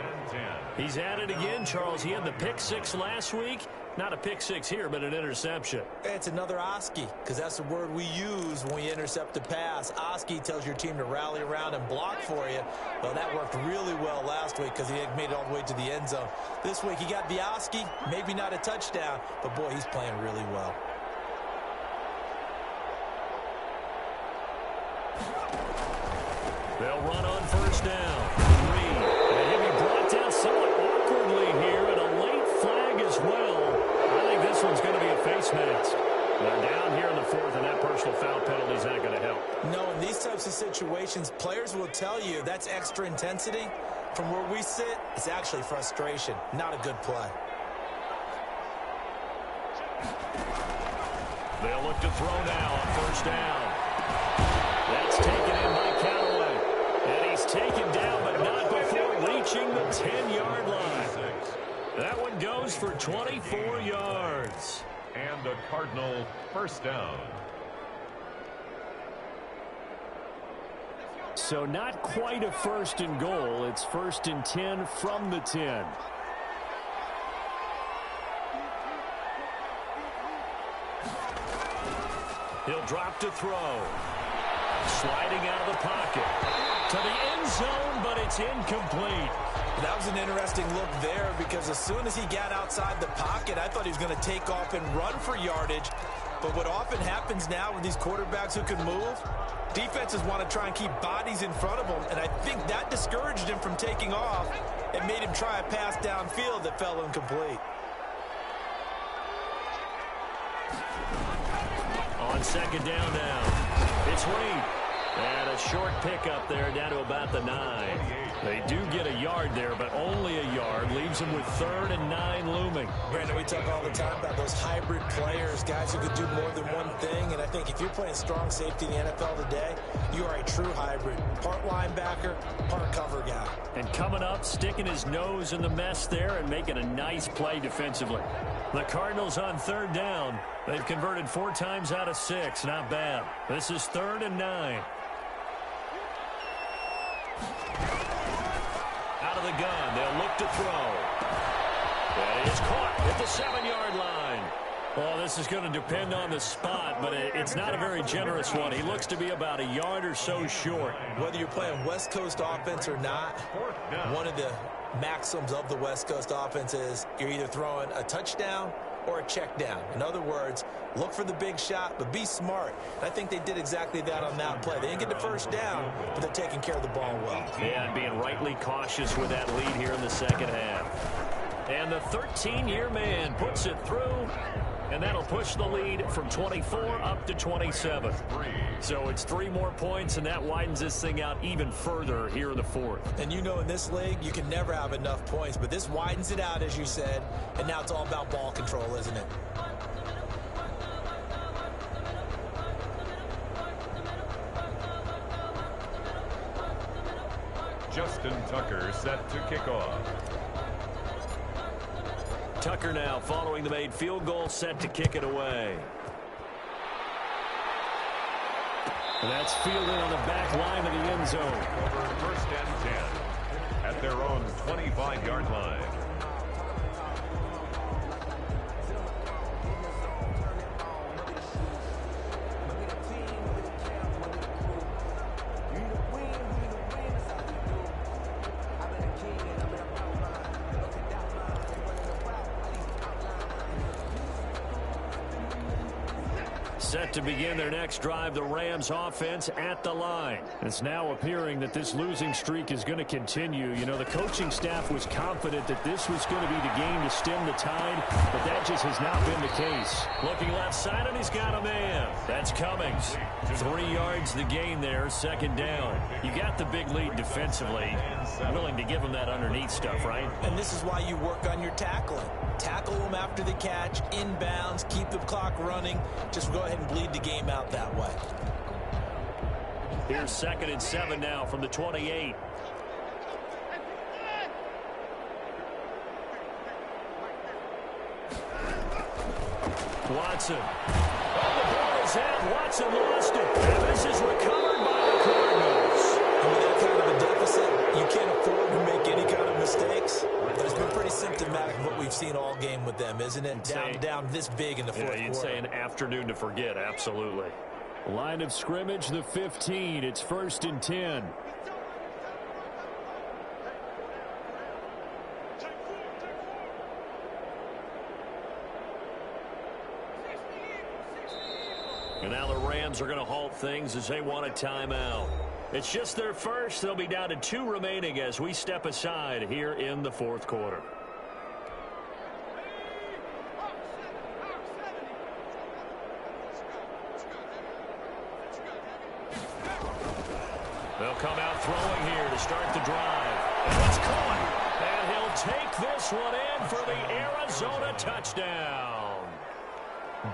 He's at it again, Charles. He had the pick six last week. Not a pick six here, but an interception. It's another Oski, because that's the word we use when we intercept a pass. Oski tells your team to rally around and block for you. Well, that worked really well last week because he made it all the way to the end zone. This week he got the Oski, maybe not a touchdown, but boy, he's playing really well. They'll run on first down. Reed. And he'll be brought down somewhat awkwardly here, and a late flag as well. I think this one's going to be a face mask. They're down here in the fourth, and that personal foul penalty is not going to help. No, in these types of situations, players will tell you that's extra intensity. From where we sit, it's actually frustration, not a good play. They'll look to throw now on first down. That's taken in by Callaway. And he's taken down, but not before reaching the 10-yard line. That one goes for 24 yards. And a Cardinal first down. So not quite a first and goal. It's first and 10 from the 10. He'll drop to throw. Sliding out of the pocket. To the end zone, but it's incomplete. That was an interesting look there because as soon as he got outside the pocket, I thought he was going to take off and run for yardage. But what often happens now with these quarterbacks who can move, defenses want to try and keep bodies in front of them, and I think that discouraged him from taking off and made him try a pass downfield that fell incomplete. On second down now, it's Reed. And a short pickup there down to about the 9. They do get a yard there, but only a yard. Leaves them with 3rd and 9 looming. Brandon, we talk all the time about those hybrid players, guys who could do more than one thing. And I think if you're playing strong safety in the NFL today, you are a true hybrid. Part linebacker, part cover guy. And coming up, sticking his nose in the mess there and making a nice play defensively. The Cardinals on 3rd down. They've converted 4 times out of 6. Not bad. This is 3rd and 9. Out of the gun, they'll look to throw. And it's caught at the 7-yard line. Well, this is going to depend on the spot, but it's not a very generous one. He looks to be about a yard or so short. Whether you're playing West Coast offense or not, one of the maxims of the West Coast offense is you're either throwing a touchdown or a check down. In other words, look for the big shot, but be smart. And I think they did exactly that on that play. They didn't get the first down, but they're taking care of the ball well. Yeah, and being rightly cautious with that lead here in the second half. And the 13-year man puts it through, and that'll push the lead from 24 up to 27. So it's 3 more points, and that widens this thing out even further here in the 4th. And you know in this league, you can never have enough points, but this widens it out, as you said, and now it's all about ball control, isn't it? Justin Tucker set to kick off. Tucker now following the made field goal, set to kick it away. And that's fielded on the back line of the end zone. Over 1st and 10 at their own 25-yard line. Set to begin their next drive, the Rams offense at the line. It's now appearing that this losing streak is going to continue. You know, the coaching staff was confident that this was going to be the game to stem the tide, but that just has not been the case. Looking left side, and he's got a man. That's Cummings. 3 yards the gain there, 2nd down. You got the big lead defensively. Willing to give him that underneath stuff, right? And this is why you work on your tackling. Tackle them after the catch, inbounds, keep the clock running. Just go ahead and bleed the game out that way. Here's 2nd and 7 now from the 28. Watson. Oh, the ball is out. Watson lost it. And this is recovered by the Cardinals. And with that kind of a deficit, you can't afford to make any kind of mistakes. But it's been pretty symptomatic of what we've seen all game with them, isn't it? Down this big in the fourth quarter. You'd say an afternoon to forget, absolutely. Line of scrimmage, the 15. It's 1st and 10. And now the Rams are going to halt things as they want a timeout. It's just their first. They'll be down to 2 remaining as we step aside here in the fourth quarter. They'll come out throwing here to start the drive. It's caught. And he'll take this one in for the Arizona touchdown.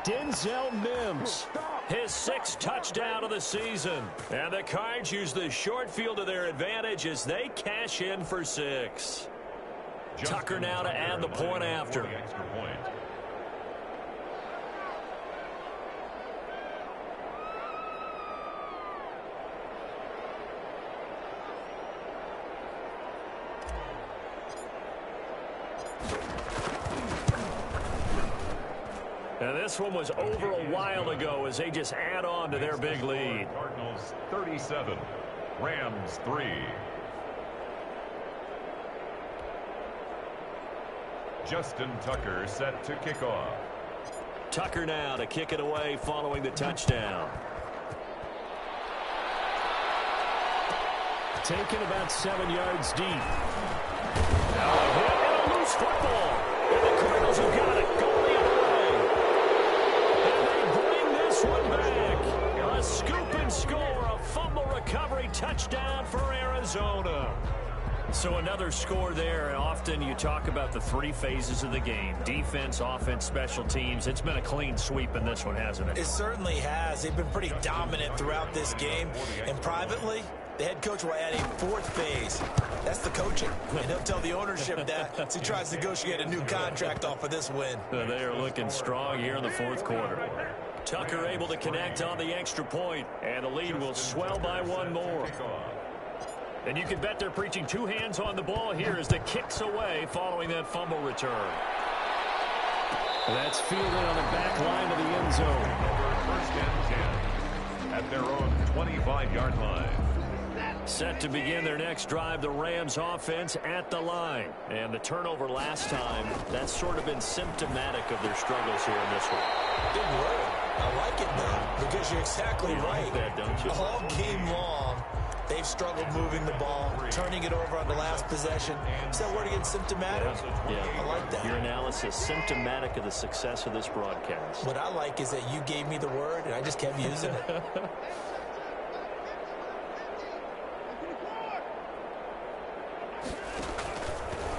Denzel Mims. His 6th touchdown of the season. And the Cards use the short field to their advantage as they cash in for 6. Tucker now to add the point after. Extra point. And this one was over a while ago as they just add on to their big lead. Cardinals 37, Rams 3. Justin Tucker set to kick off. Tucker now to kick it away following the touchdown. Taken about 7 yards deep. Now a hit and a loose football. And the Cardinals have got it. Going the other way. And they bring this one back. A scoop and score. A fumble recovery touchdown for Arizona. So another score there. Often you talk about the 3 phases of the game. Defense, offense, special teams. It's been a clean sweep in this one, hasn't it? It certainly has. They've been pretty dominant throughout this game. And privately, the head coach will add a 4th phase. That's the coaching. And he'll tell the ownership that as he tries to negotiate a new contract off of this win. They are looking strong here in the fourth quarter. Tucker able to connect on the extra point, and the lead will swell by 1 more. And you can bet they're preaching 2 hands on the ball here as the kick's away following that fumble return. That's fielded on the back line of the end zone. 1st and 10 at their own 25-yard line. Set to begin their next drive, the Rams offense at the line. And the turnover last time, that's sort of been symptomatic of their struggles here in this one. Big word. I like it, though, because you're exactly right. Like that, don't you? All game long, they've struggled moving the ball, turning it over on the last possession. Is that word again, symptomatic? Yeah. I like that. Your analysis, symptomatic of the success of this broadcast. What I like is that you gave me the word, and I just kept using it.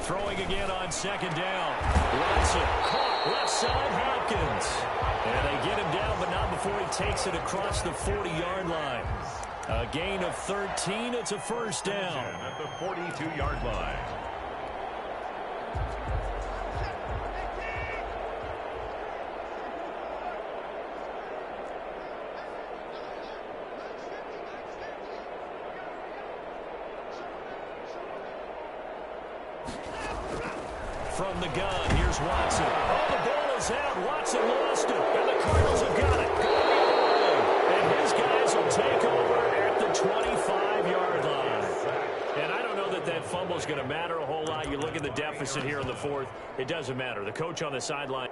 Throwing again on 2nd down. Watson caught left side Hopkins. And they get him down, but not before he takes it across the 40-yard line. A gain of 13. It's a 1st down. At the 42-yard line. From the gun, here's Watson. Oh, the ball is out. Watson lost it. And the Cardinals have got it. Going the other way. And his guys will take over at the 25-yard line. And I don't know that that fumble is going to matter a whole lot. You look at the deficit here in the 4th. It doesn't matter. The coach on the sideline.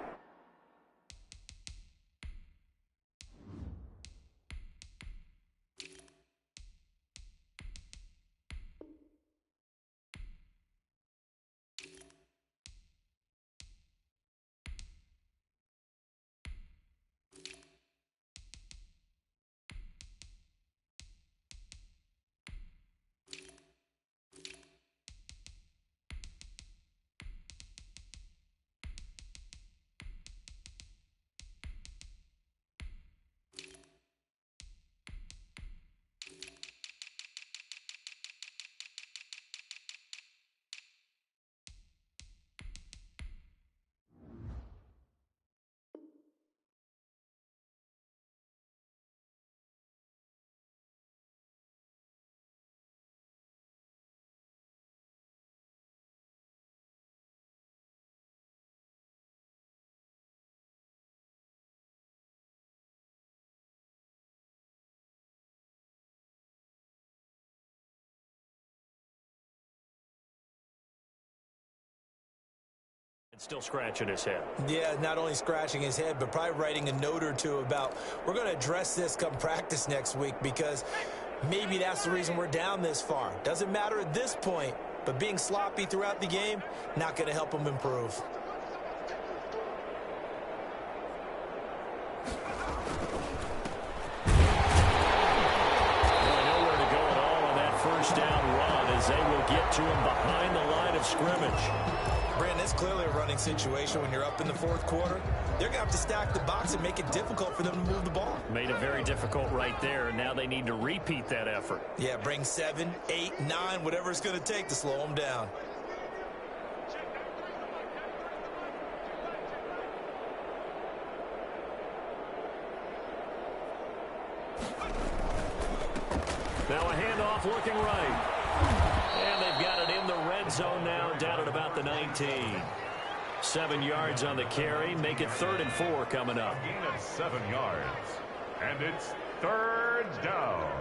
Still scratching his head. Yeah, not only scratching his head, but probably writing a note or two about, we're going to address this come practice next week, because maybe that's the reason we're down this far. Doesn't matter at this point, but being sloppy throughout the game, not going to help him improve. First down run as they will get to him behind the line of scrimmage. Brandon, it's clearly a running situation when you're up in the fourth quarter. They're going to have to stack the box and make it difficult for them to move the ball. Made it very difficult right there, and now they need to repeat that effort. Yeah, bring 7, 8, 9, whatever it's going to take to slow them down. Now a handoff looking right. And they've got it in the red zone now, down at about the 19. 7 yards on the carry. Make it 3rd and 4 coming up. Gain of 7 yards. And it's 3rd down.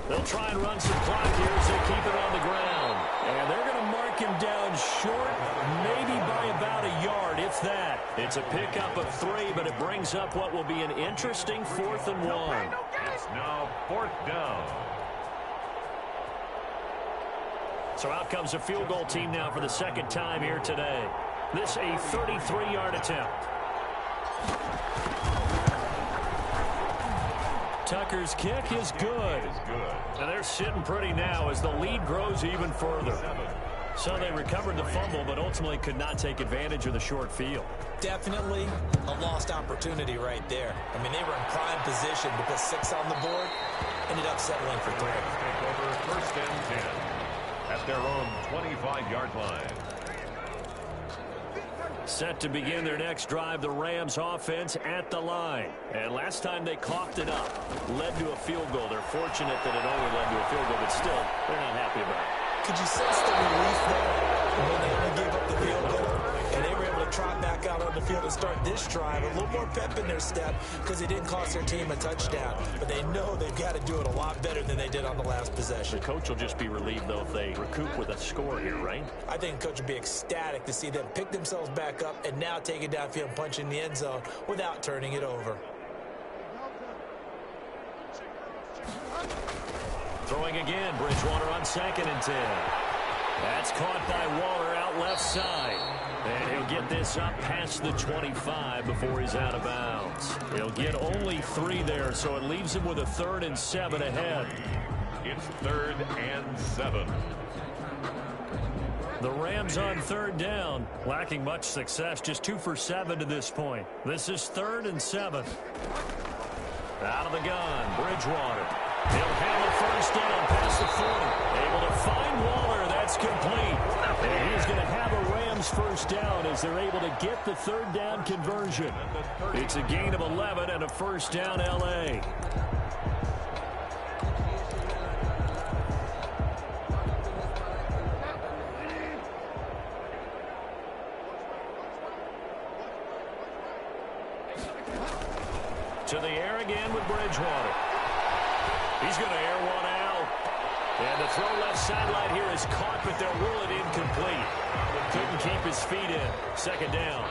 They'll try and run some clock here as they keep it on the ground. And they're going to mark him down short, maybe by about a yard, if that. It's a pickup of 3, but it brings up what will be an interesting 4th and 1. It's now 4th down. So out comes a field goal team now for the 2nd time here today. This a 33-yard attempt. Tucker's kick is good. And they're sitting pretty now as the lead grows even further. So they recovered the fumble, but ultimately could not take advantage of the short field. Definitely a lost opportunity right there. I mean, they were in prime position to put 6 on the board. Ended up settling for 3. Take over 1st and 10 at their own 25-yard line. Set to begin their next drive, the Rams offense at the line. And last time they coughed it up, led to a field goal. They're fortunate that it only led to a field goal, but still, they're not happy about it. Could you sense the relief there when they only gave up the field goal? And they were able to trot back out on the field and start this drive. A little more pep in their step because it didn't cost their team a touchdown. But they know they've got to do it a lot better than they did on the last possession. The coach will just be relieved, though, if they recoup with a score here, right? I think the coach would be ecstatic to see them pick themselves back up and now take it downfield and punch in the end zone without turning it over. Throwing again, Bridgewater on 2nd and 10. That's caught by Waller out left side. And he'll get this up past the 25 before he's out of bounds. He'll get only 3 there, so it leaves him with a 3rd and 7 ahead. It's 3rd and 7. The Rams on 3rd down, lacking much success, just 2 for 7 to this point. This is 3rd and 7. Out of the gun, Bridgewater. He'll have a 1st down past the 40. Able to find Waller. That's complete. And he's going to have a Rams 1st down as they're able to get the 3rd down conversion. It's a gain of 11 and a 1st down L.A. To the air again with Bridgewater. He's going to air one out. And the throw left sideline here is caught, but they'll rule it incomplete. Couldn't keep his feet in. 2nd down.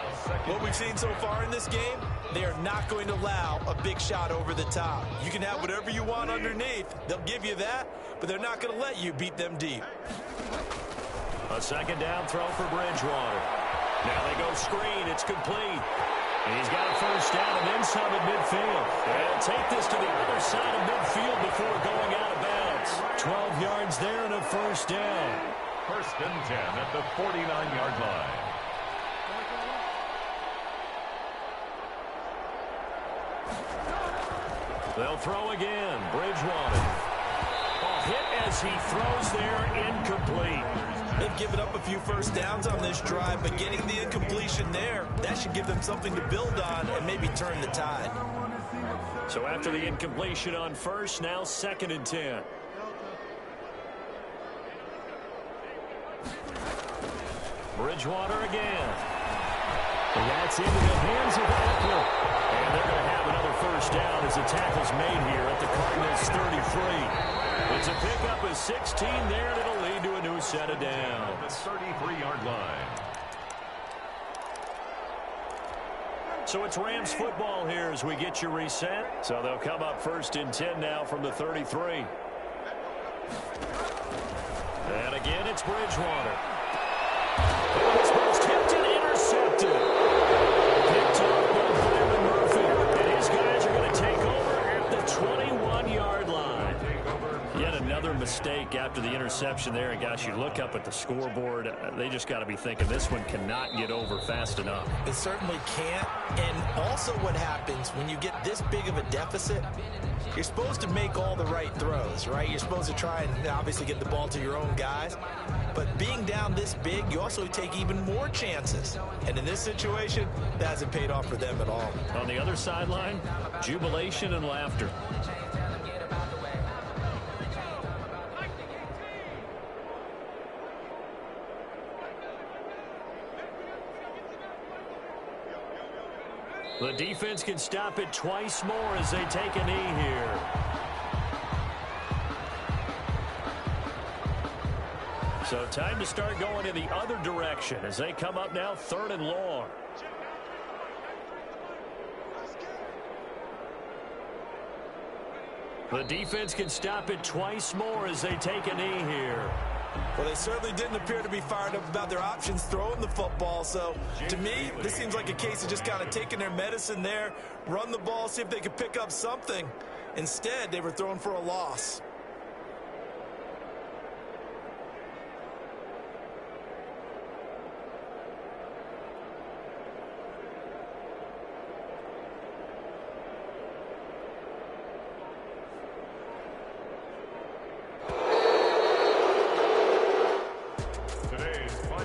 What we've seen so far in this game, they are not going to allow a big shot over the top. You can have whatever you want underneath. They'll give you that, but they're not going to let you beat them deep. A 2nd down throw for Bridgewater. Now they go screen. It's complete. He's got a 1st down and then some at midfield. They'll take this to the other side of midfield before going out of bounds. 12 yards there and a 1st down. 1st and 10 at the 49-yard line. They'll throw again. Bridgewater. A hit as he throws there, incomplete. They've given up a few 1st downs on this drive, but getting the incompletion there, that should give them something to build on and maybe turn the tide. So after the incompletion on 1st, now 2nd and 10. Bridgewater again. And that's into the hands of Eckler. And they're going to have another first down as the tackle's made here at the Cardinals 33. It's a pickup of 16 there, and it'll lead to a new set of downs. The 33-yard line. So it's Rams football here as we get you reset. So they'll come up first and 10 now from the 33. And again, it's Bridgewater. And this one's tipped and intercepted. Picked off by Byron Murphy. And his guys are going to take over at the 21-yard line. Yet another mistake after the interception there. And gosh, you look up at the scoreboard, they just got to be thinking this one cannot get over fast enough. It certainly can't. And also what happens when you get this big of a deficit, you're supposed to make all the right throws, right? You're supposed to try and obviously get the ball to your own guys. But being down this big, you also take even more chances. And in this situation, that hasn't paid off for them at all. On the other sideline, jubilation and laughter. The defense can stop it twice more as they take a knee here. So time to start going in the other direction as they come up now 3rd and long. The defense can stop it twice more as they take a knee here. Well, they certainly didn't appear to be fired up about their options throwing the football. So, to me, this seems like a case of just kind of taking their medicine there, run the ball, see if they could pick up something. Instead, they were throwing for a loss.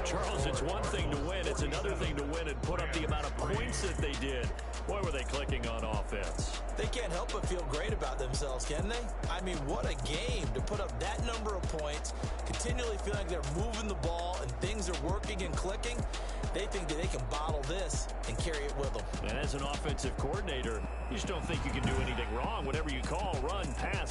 Charles, it's one thing to win. It's another thing to win and put up the amount of points that they did. Boy, were they clicking on offense. They can't help but feel great about themselves, can they? I mean, what a game to put up that number of points, continually feeling like they're moving the ball and things are working and clicking. They think that they can bottle this and carry it with them. And as an offensive coordinator, you just don't think you can do anything wrong. Whatever you call, run, pass,